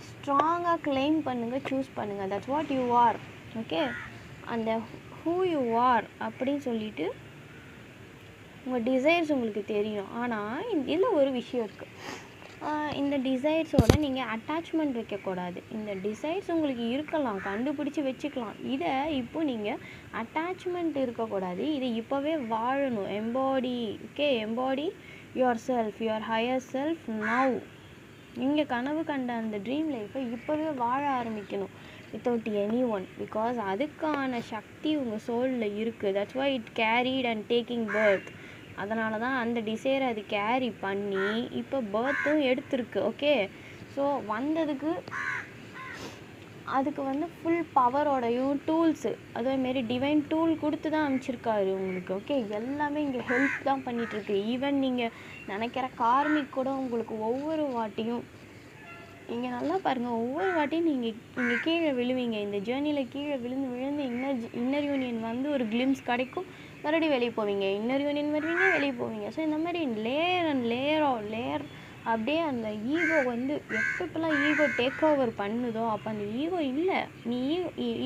ஸ்ட்ராங்காக கிளைம் பண்ணுங்கள், சூஸ் பண்ணுங்கள். That's what you are. Okay, அந்த ஹூ யூ ஆர் அப்படின்னு சொல்லிட்டு உங்கள் டிசைர்ஸ் உங்களுக்கு தெரியும். ஆனால் இதில் ஒரு விஷயம் இருக்குது, இந்த டிசைர்ஸோடு நீங்கள் அட்டாச்மெண்ட் வைக்கக்கூடாது. இந்த டிசைர்ஸ் உங்களுக்கு இருக்கலாம், கண்டுபிடிச்சி வச்சுக்கலாம். இதை இப்போ நீங்கள் அட்டாச்மெண்ட் இருக்கக்கூடாது, இதை இப்போவே வாழணும். Embody. Okay, embody your self, your higher self now. நீங்கள் கனவு கண்ட அந்த ட்ரீம் லைஃப்பை இப்போவே வாழ ஆரம்பிக்கணும், வித்தவுட் எனி ஒன். பிகாஸ் அதுக்கான சக்தி உங்கள் சோலில் இருக்குது. That's why it carried and taking birth. அதனால தான் அந்த டிசைரை அது கேரி பண்ணி இப்போ பர்த்தும் எடுத்திருக்கு. ஓகே, ஸோ வந்ததுக்கு அதுக்கு வந்து ஃபுல் பவரோடையும் டூல்ஸு, அதேமாரி டிவைன் டூல் கொடுத்து தான் அனுப்பிச்சிருக்காரு உங்களுக்கு. ஓகே, எல்லாமே இங்கே ஹெல்ப் தான் பண்ணிகிட்ருக்கு. ஈவன் நீங்கள் நினைக்கிற கார்மிக் கூட உங்களுக்கு ஒவ்வொரு வாட்டியும் நீங்கள் நல்லா பாருங்கள், ஒவ்வொரு வாட்டியும் நீங்கள் கீழே விழுவீங்க. இந்த ஜேர்னியில் கீழே விழுந்து இன்னர் யூனியன் வந்து ஒரு கிளிம்ஸ் கிடைக்கும், மறுபடியும் வெளியே போவீங்க, இன்னர் யூனியன் வருவீங்க, வெளியே போவீங்க. ஸோ இந்த மாதிரி லேயர் அண்ட் லேயர் அப்படியே அந்த ஈகோ வந்து எப்பப்பெல்லாம் ஈகோ டேக் ஓவர் பண்ணுதோ அப்போ அந்த ஈகோ இல்லை, நீ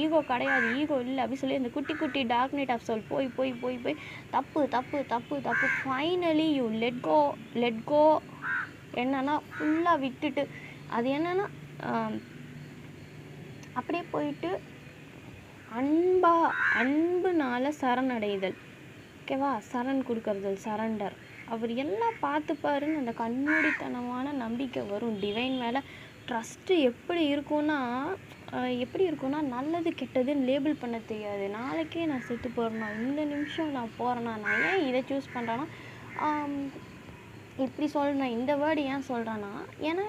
ஈகோ கிடையாது, ஈகோ இல்லை அப்படி சொல்லி அந்த குட்டி குட்டி டார்க் நைட் ஆஃப் சோல் போய் போய் போய் போய் தப்பு தப்பு தப்பு தப்பு ஃபைனலி யூ லெட் கோ. என்னன்னா ஃபுல்லாக விட்டுட்டு, அது என்னன்னா அப்படியே போயிட்டு அன்புனால சரணடைதல். ஓகேவா, சரண் கொடுக்கறதல், சரண்டர். அவர் எல்லாம் பார்த்துப்பாருன்னு அந்த கண்மூடித்தனமான நம்பிக்கை வரும். டிவைன் மேலே ட்ரஸ்ட்டு எப்படி இருக்குன்னா நல்லது கெட்டதுன்னு லேபிள் பண்ண தெரியாது. நாளைக்கே நான் செத்து போகிறேன்னா, இந்த நிமிஷம் நான் போகிறேன்னா, நான் ஏன் இதை சூஸ் பண்ணுறேன்னா, இப்படி சொல்கிறேன், இந்த வேர்டு ஏன் சொல்கிறேன்னா, ஏன்னா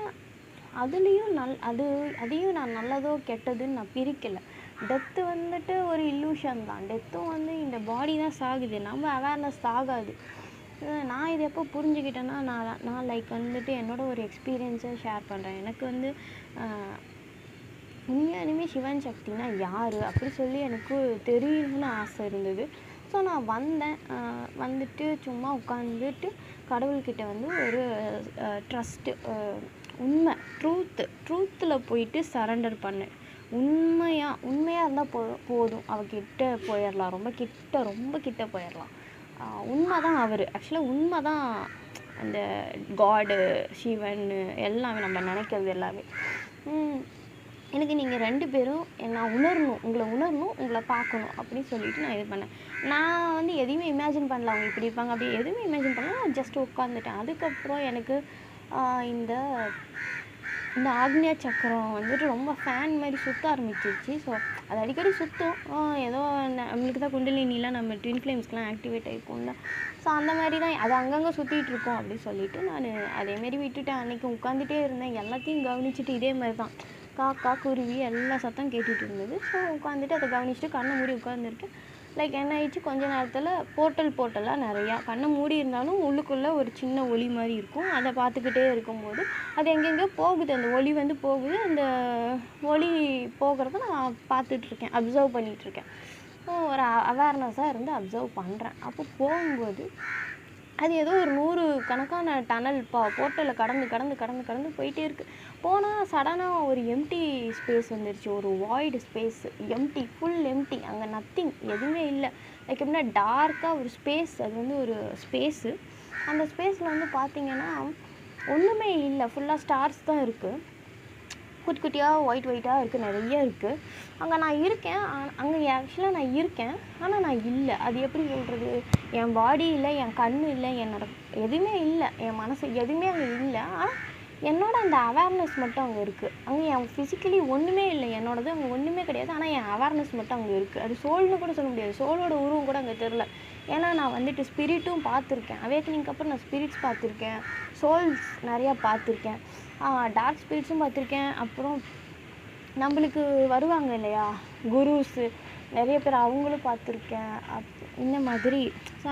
அதையும் நான் நல்லதோ கெட்டதுன்னு நான் பிரிக்கலை. டெத்து வந்துட்டு ஒரு இல்லூஷன் தான். டெத்தும் வந்து இந்த பாடி தான் சாகுது, நம்ம அவேர்னஸ் ஆகாது. நான் இது எப்போ புரிஞ்சுக்கிட்டேன்னா, நான் லைக் வந்துட்டு என்னோட ஒரு எக்ஸ்பீரியன்ஸை ஷேர் பண்ணுறேன். எனக்கு வந்து உண்மையாலுமே சிவன் சக்தினா யார் அப்படி சொல்லி எனக்கு தெரியணும்னு ஆசை இருந்தது. ஸோ நான் வந்துட்டு சும்மா உட்காந்துட்டு கடவுள்கிட்ட வந்து ஒரு ட்ரஸ்ட்டு, உண்மை, ட்ரூத்தில் போயிட்டு சரண்டர் பண்ணேன். உண்மையாக இருந்தால் போதும், அவகிட்ட போயிடலாம், ரொம்ப கிட்ட போயிடலாம். உண்மை தான் அவர், ஆக்சுவலாக உண்மை தான் அந்த காடு, சிவன் எல்லாமே நம்ம நினைக்கிறது எல்லாமே. எனக்கு நீங்கள் 2 பேரும் நான் உங்களை உணரணும், உங்களை பார்க்கணும் அப்படின்னு சொல்லிட்டு நான் இது பண்ணேன். நான் வந்து எதையுமே இமேஜின் பண்ணல, அவங்க இப்படி இருப்பாங்க அப்படி எதுவுமே இமேஜின் பண்ணல. நான் ஜஸ்ட் உட்காந்துட்டேன். அதுக்கப்புறம் எனக்கு இந்த ஆக்னியா சக்கரம் வந்துட்டு ரொம்ப ஃபேன் மாதிரி சுற்ற ஆரம்பிச்சிருச்சு. ஸோ அது அடிக்கடி சுற்றும். ஏதோ நம்மளுக்கு தான் குண்டலினிலாம் நம்ம ட்வின் ஃப்ளேம்ஸ்க்கெலாம் ஆக்டிவேட் ஆகிருக்கும்ல. ஸோ அந்த மாதிரி தான் அது அங்கங்கே சுற்றிட்டு இருக்கோம் அப்படின்னு சொல்லிட்டு நான் அதேமாரி விட்டுட்டேன். அன்றைக்கி உட்காந்துட்டே இருந்தேன், எல்லாத்தையும் கவனிச்சுட்டு இதே மாதிரி தான் காக்கா குருவி எல்லா சத்தம் கேட்டுகிட்டு இருந்தது. ஸோ உட்காந்துட்டு அதை கவனிச்சுட்டு கண்ணை மூடி உட்காந்துருக்கேன். லைக் என்ன ஆயிடுச்சு, கொஞ்ச நேரத்தில் போர்ட்டலாக நிறையா கண்ணை மூடி இருந்தாலும் உள்ளுக்குள்ளே ஒரு சின்ன ஒளி மாதிரி இருக்கும். அதை பார்த்துக்கிட்டே இருக்கும்போது அது எங்கெங்கேயோ போகுது, அந்த ஒளி வந்து போகுது. அந்த ஒளி போகிறத நான் பார்த்துட்ருக்கேன், அப்சர்வ் பண்ணிகிட்ருக்கேன். ஒரு அவேர்னஸாக இருந்து அப்சர்வ் பண்ணுறேன். அப்போ போகும்போது அது ஏதோ ஒரு 100 கணக்கான டனல் போர்ட்டலில் கடந்து போயிட்டே இருக்குது. போனால் சடனாக ஒரு எம்டி ஸ்பேஸ் வந்துருச்சு, ஒரு void space, empty, full empty. அங்கே நத்திங், எதுவுமே இல்லை. லைக் எப்படின்னா டார்க்காக ஒரு ஸ்பேஸ், அது வந்து ஒரு ஸ்பேஸு. அந்த ஸ்பேஸில் வந்து பார்த்திங்கன்னா ஒன்றுமே இல்லை, ஃபுல்லாக ஸ்டார்ஸ் தான் இருக்குது. குட்டி குட்டியாக ஒயிட்டாக இருக்குது, நிறைய இருக்குது. அங்கே நான் இருக்கேன், அங்கே ஆக்சுவலாக நான் இருக்கேன், ஆனால் நான் இல்லை. அது எப்படி சொல்கிறது, என் பாடி இல்லை, என் கண் இல்லை, என்னோட எதுவுமே இல்லை, என் மனசு எதுவுமே அங்கே இல்லை. ஆனால் என்னோட அந்த அவேர்னஸ் மட்டும் அங்கே இருக்குது. அங்கே என் ஃபிசிக்கலி ஒன்றுமே இல்லை, என்னோடது அங்கே ஒன்றுமே கிடையாது. ஆனால் என் அவேர்னஸ் மட்டும் அங்கே இருக்குது. அது சோல்னு கூட சொல்ல முடியாது, சோலோட உருவம் கூட அங்கே தெரில. ஏன்னா நான் வந்துட்டு ஸ்பிரிட்டும் பார்த்துருக்கேன், அவேக்கனிங்க்கு அப்புறம் நான் ஸ்பிரிட்ஸ் பார்த்துருக்கேன், சோல்ஸ் நிறையா பார்த்துருக்கேன், டார்க் ஸ்பிரிட்ஸும் பார்த்துருக்கேன். அப்புறம் நம்மளுக்கு வருவாங்க இல்லையா குருஸு, நிறைய பேர், அவங்களும் பார்த்துருக்கேன். இந்த மாதிரி ஸோ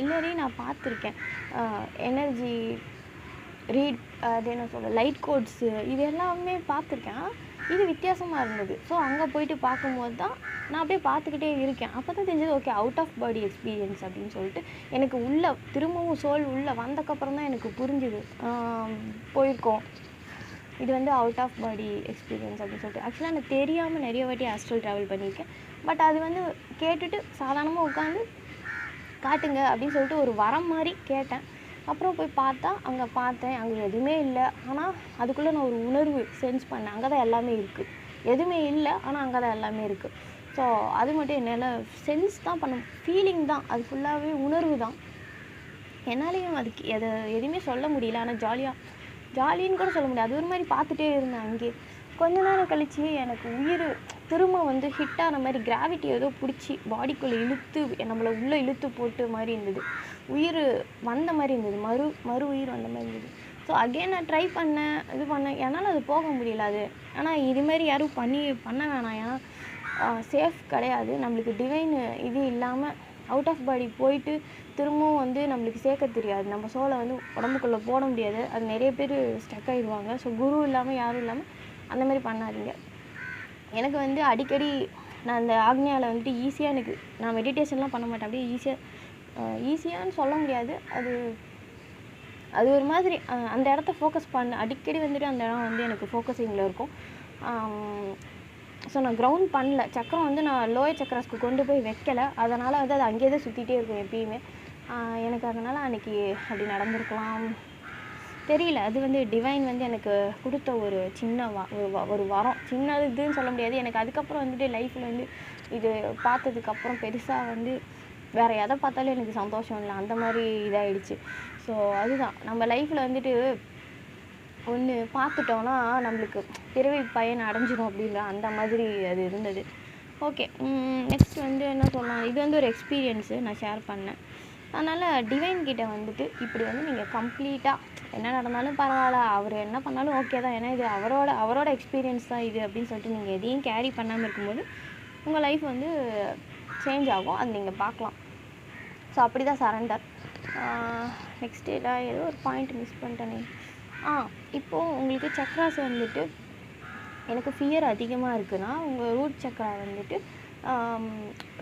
எல்லோரையும் நான் பார்த்துருக்கேன். எனர்ஜி ரீட், அது என்ன சொல்ல, லைட் கோட்ஸு, இது எல்லாமே பார்த்துருக்கேன். இது வித்தியாசமாக இருந்தது. ஸோ அங்கே போயிட்டு பார்க்கும்போது தான் நான் அப்படியே பார்த்துக்கிட்டே இருக்கேன். அப்போ தான் தெரிஞ்சது, okay, out of body experience அப்படின்னு சொல்லிட்டு எனக்கு உள்ளே திரும்பவும் சோல் உள்ளே வந்தக்கப்புறம் தான் எனக்கு புரிஞ்சுது, போயிருக்கோம், இது வந்து அவுட் ஆஃப் பாடி எக்ஸ்பீரியன்ஸ் அப்படின்னு சொல்லிட்டு. ஆக்சுவலாக எனக்கு தெரியாமல் நிறைய வாட்டி ஆஸ்ட்ரல் ட்ராவல் பண்ணியிருக்கேன். பட் அது வந்து கேட்டுட்டு சாதாரணமாக உட்காந்து காட்டுங்க அப்படின்னு சொல்லிட்டு ஒரு வரம் மாதிரி கேட்டேன். அப்புறம் போய் பார்த்தா அங்கே பார்த்தேன், அங்கே எதுவுமே இல்லை. ஆனால் அதுக்குள்ளே நான் ஒரு உணர்வு சென்ஸ் பண்ணேன், அங்கே தான் எல்லாமே இருக்குது. எதுவுமே இல்லை, ஆனால் அங்கே தான் எல்லாமே இருக்குது. ஸோ அது மட்டும் என்னால் சென்ஸ் தான் பண்ண, ஃபீலிங் தான், அது ஃபுல்லாகவே உணர்வு தான். என்னாலேயும் அதுக்கு எதுவுமே சொல்ல முடியல. ஆனால் ஜாலின்னு கூட சொல்ல முடியாது, அது ஒரு மாதிரி பார்த்துட்டே இருந்தேன். அங்கே கொஞ்ச நேரம் கழித்து எனக்கு உயிர் திரும்ப வந்து ஹிட் ஆன மாதிரி, கிராவிட்டி ஏதோ பிடிச்சி பாடிக்குள்ளே இழுத்து நம்மளை உள்ளே இழுத்து போட்டு மாதிரி இருந்தது. உயிர் வந்த மாதிரி இருந்தது, மறு உயிர் வந்த மாதிரி இருந்தது. ஸோ அகெயின் நான் ட்ரை பண்ணேன், இது பண்ணேன், என்னால் அது போக முடியல. அது ஆனால் இதுமாரி யாரும் பண்ண வேணாம், ஏன்னா சேஃப் கிடையாது. நம்மளுக்கு டிவைன் இது இல்லாமல் அவுட் ஆஃப் பாடி போயிட்டு திரும்பவும் வந்து நம்மளுக்கு சேர்க்க தெரியாது, நம்ம சோலை வந்து உடம்புக்குள்ளே போட முடியாது. அது நிறைய பேர் ஸ்டக் ஆகிடுவாங்க. ஸோ குரு இல்லாமல் யாரும் இல்லாமல் அந்த மாதிரி பண்ணாதீங்க. எனக்கு வந்து அடிக்கடி நான் அந்த ஆக்னியாவில் வந்துட்டு ஈஸியாக நான் மெடிடேஷன்லாம் பண்ண மாட்டேன், அப்படியே ஈஸியான்னு சொல்ல முடியாது, அது ஒரு மாதிரி அந்த இடத்த ஃபோக்கஸ் அடிக்கடி வந்துட்டு அந்த இடம் வந்து எனக்கு ஃபோக்கஸிங்கில் இருக்கும். ஸோ நான் கிரவுண்ட் பண்ணல, சக்கரம் வந்து நான் லோயர் சக்கராஸ்க்கு கொண்டு போய் வைக்கலை. அதனால் வந்து அது அங்கேயே தான் சுற்றிட்டே இருக்கும் எப்பயுமே. எனக்கு அதனால் அன்றைக்கி அப்படி நடந்திருக்கலாம் தெரியல. அது வந்து டிவைன் வந்து எனக்கு கொடுத்த ஒரு சின்ன ஒரு வரம், சின்னது இதுன்னு சொல்ல முடியாது. எனக்கு அதுக்கப்புறம் வந்துட்டு லைஃப்பில் வந்து இது பார்த்ததுக்கப்புறம் பெருசாக வந்து வேறு எதை பார்த்தாலும் எனக்கு சந்தோஷம் இல்லை, அந்த மாதிரி இதாகிடுச்சு. ஸோ அதுதான் நம்ம லைஃப்பில் வந்துட்டு ஒன்று பார்த்துட்டோன்னா நம்மளுக்கு பிறவி பயன் அடைஞ்சிடும் அப்படின்ற அந்த மாதிரி அது இருந்தது. ஓகே, நெக்ஸ்ட் வந்து என்ன சொல்லலாம், இது வந்து ஒரு எக்ஸ்பீரியன்ஸு நான் ஷேர் பண்ணேன். அதனால் டிவைன் கிட்ட வந்துட்டு இப்படி வந்து நீங்கள் கம்ப்ளீட்டாக என்ன நடந்தாலும் பரவாயில்ல, அவர் என்ன பண்ணாலும் ஓகே தான், ஏன்னா இது அவரோட எக்ஸ்பீரியன்ஸ் தான் இது அப்படின்னு சொல்லிட்டு நீங்கள் எதையும் கேரி பண்ணாமல் இருக்கும்போது உங்கள் லைஃப் வந்து சேஞ்ச் ஆகும். அது நீங்கள் பார்க்கலாம். ஸோ அப்படி தான் சரண்டர். நெக்ஸ்ட்டு நான் ஏதோ ஒரு பாயிண்ட் மிஸ் பண்ணிட்டேனே. இப்போது உங்களுக்கு சக்ராஸ் வந்துட்டு எனக்கு ஃபியர் அதிகமாக இருக்குன்னா உங்கள் ரூட் சக்ரா வந்துட்டு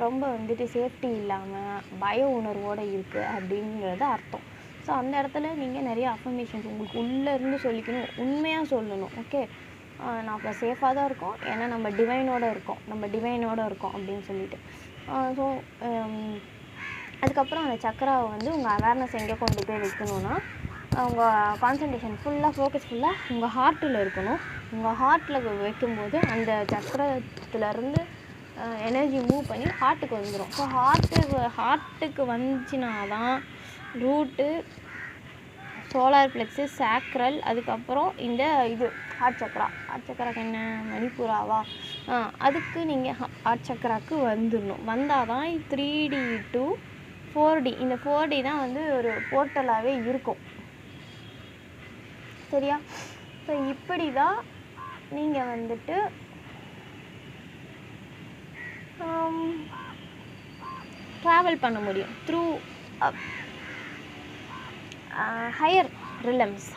ரொம்ப வந்துட்டு சேஃப்டி இல்லாமல் பய உணர்வோடு இருக்குது அப்படின்றது அர்த்தம். ஸோ அந்த இடத்துல நீங்கள் நிறைய அஃபர்மேஷன்ஸ் உங்களுக்கு உள்ளேருந்து சொல்லிக்கணும், உண்மையாக சொல்லணும். ஓகே, நான் இப்போ சேஃபாக தான் இருக்கோம், ஏன்னா நம்ம டிவைனோடு இருக்கோம் அப்படின்னு சொல்லிட்டு. ஸோ அதுக்கப்புறம் அந்த சக்கராவை வந்து உங்கள் அவேர்னஸ் எங்கே கொண்டு போய் வைக்கணும்னா, உங்கள் கான்சன்ட்ரேஷன் ஃபுல்லாக உங்கள் ஹார்ட்டில் இருக்கணும். உங்கள் ஹார்ட்டில் வைக்கும்போது அந்த சக்கரத்துலேருந்து எனர்ஜி மூவ் பண்ணி ஹார்ட்டுக்கு வந்துடும். ஸோ ஹார்ட்டுக்கு வந்துச்சுன்னா தான் ரூட்டு, சோலார் பிளெக்ஸஸ், சாக்ரல், அதுக்கப்புறம் இந்த இது ஹார்ட் சக்கராக்கு என்ன மணிப்புராவா, அதுக்கு நீங்கள் ஹார்ட் சக்கராக்கு வந்துடணும். வந்தால் தான் 3D to 4D, இந்த 4D தான் வந்து ஒரு போர்ட்டலாகவே இருக்கும். சரியா? ஸோ இப்படி தான் நீங்கள் வந்துட்டு ட்ராவல் பண்ண முடியும் த்ரூ ஹையர் ரிலம்ஸ்.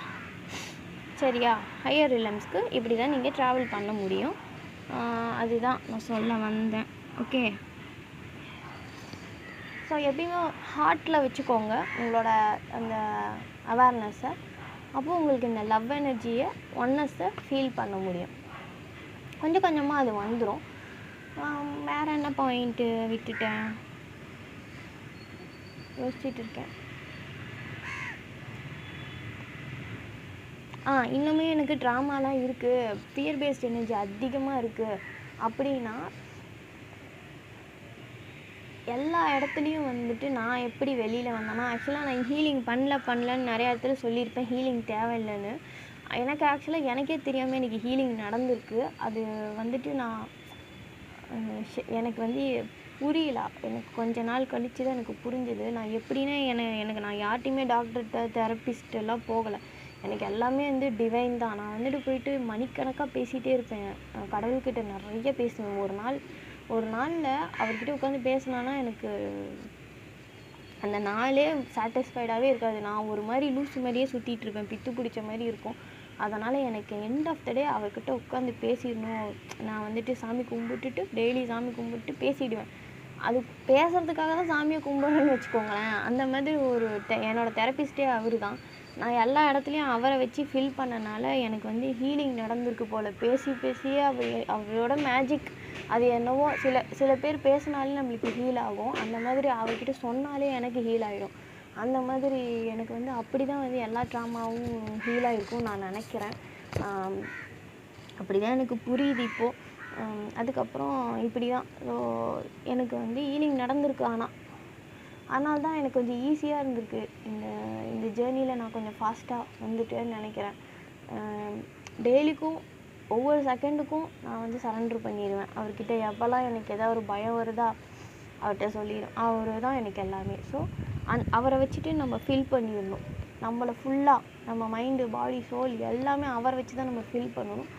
சரியா? ஹையர் ரிலம்ஸ்க்கு இப்படி தான் நீங்கள் ட்ராவல் பண்ண முடியும். அதுதான் நான் சொல்ல வந்தேன். ஓகே, ஸோ எப்பயுமே ஹார்ட்டில் வச்சுக்கோங்க உங்களோட அந்த அவேர்னஸை. அப்போது உங்களுக்கு இந்த லவ் எனர்ஜியை, ஒன்னஸை ஃபீல் பண்ண முடியும். கொஞ்சம் கொஞ்சமாக அது வந்துடும். வேறு என்ன பாயிண்ட்டு விட்டுட்டேன், யோசிச்சுட்டு இருக்கேன். இன்னுமே எனக்கு ட்ராமாலாம் இருக்குது, ஃபியர் பேஸ்ட் எனர்ஜி அதிகமாக இருக்குது அப்படின்னா எல்லா இடத்துலையும் வந்துட்டு நான் எப்படி வெளியில் வந்தேன்னா, ஆக்சுவலாக நான் ஹீலிங் பண்ணலன்னு நிறையா இடத்துல சொல்லியிருப்பேன், ஹீலிங் தேவையில்லைன்னு. எனக்கே தெரியாமல் எனக்கு ஹீலிங் நடந்திருக்கு. அது வந்துட்டு எனக்கு வந்து புரியல. எனக்கு கொஞ்ச நாள் கழித்து தான் எனக்கு புரிஞ்சுது. நான் எப்படின்னா எனக்கு நான் யார்ட்டையுமே டாக்டர்கிட்ட, தெரப்பிஸ்ட் எல்லாம் போகலை. எனக்கு எல்லாமே வந்து டிவைன் தான். நான் வந்துட்டு போயிட்டு மணிக்கணக்காக பேசிகிட்டே இருப்பேன், கடவுள்கிட்ட நிறைய பேசுவேன். ஒரு நாளில் அவர்கிட்ட உட்காந்து பேசினான்னா எனக்கு அந்த நாளே சாட்டிஸ்ஃபைடாகவே இருக்காது. நான் ஒரு மாதிரி லூஸ் மாதிரியே சுற்றிட்டு இருப்பேன், பித்து பிடிச்ச மாதிரி இருக்கும். அதனால் எனக்கு எண்ட் ஆஃப் த டே அவர்கிட்ட உட்காந்து பேசிடணும். நான் வந்துட்டு சாமி கும்பிட்டுட்டு டெய்லி சாமி கும்பிட்டு பேசிவிடுவேன். அது பேசுகிறதுக்காக தான் சாமியை கும்பிட்றேன்னு வச்சுக்கோங்களேன். அந்த மாதிரி என்னோடய தெரப்பிஸ்ட்டே அவர் தான். நான் எல்லா இடத்துலையும் அவரை வச்சு ஃபில் பண்ணனால எனக்கு வந்து ஹீலிங் நடந்திருக்கு போல். பேசியே அவரோட மேஜிக் அது என்னவோ. சில பேர் பேசினாலே நம்மளுக்கு ஹீல் ஆகும். அந்த மாதிரி அவர்கிட்ட சொன்னாலே எனக்கு ஹீல் ஆகிடும். அந்த மாதிரி எனக்கு வந்து அப்படி தான் வந்து எல்லா ட்ராமாவும் ஹீல் ஆகிருக்கும்னு நான் நினைக்கிறேன். அப்படி தான் எனக்கு புரியுது இப்போது. அதுக்கப்புறம் இப்படி தான் எனக்கு வந்து ஹீலிங் நடந்திருக்கு. அதனால தான் எனக்கு கொஞ்சம் ஈஸியாக இருந்திருக்கு. இந்த ஜேர்னியில் நான் கொஞ்சம் ஃபாஸ்ட்டாக வந்துட்டேன்னு நினைக்கிறேன். டெய்லிக்கும் ஒவ்வொரு செகண்டுக்கும் நான் வந்து சரண்டர் பண்ணிடுவேன் அவர்கிட்ட. எப்போல்லாம் எனக்கு ஏதாவது ஒரு பயம் வருதா அவர்கிட்ட சொல்லிடுவேன். அவர் தான் எனக்கு எல்லாமே. ஸோ அவரை வச்சுட்டு நம்ம ஃபில் பண்ணிடணும் நம்மளை ஃபுல்லாக. நம்ம மைண்டு, பாடி, சோல் எல்லாமே அவரை வச்சு தான் நம்ம ஃபில் பண்ணணும்.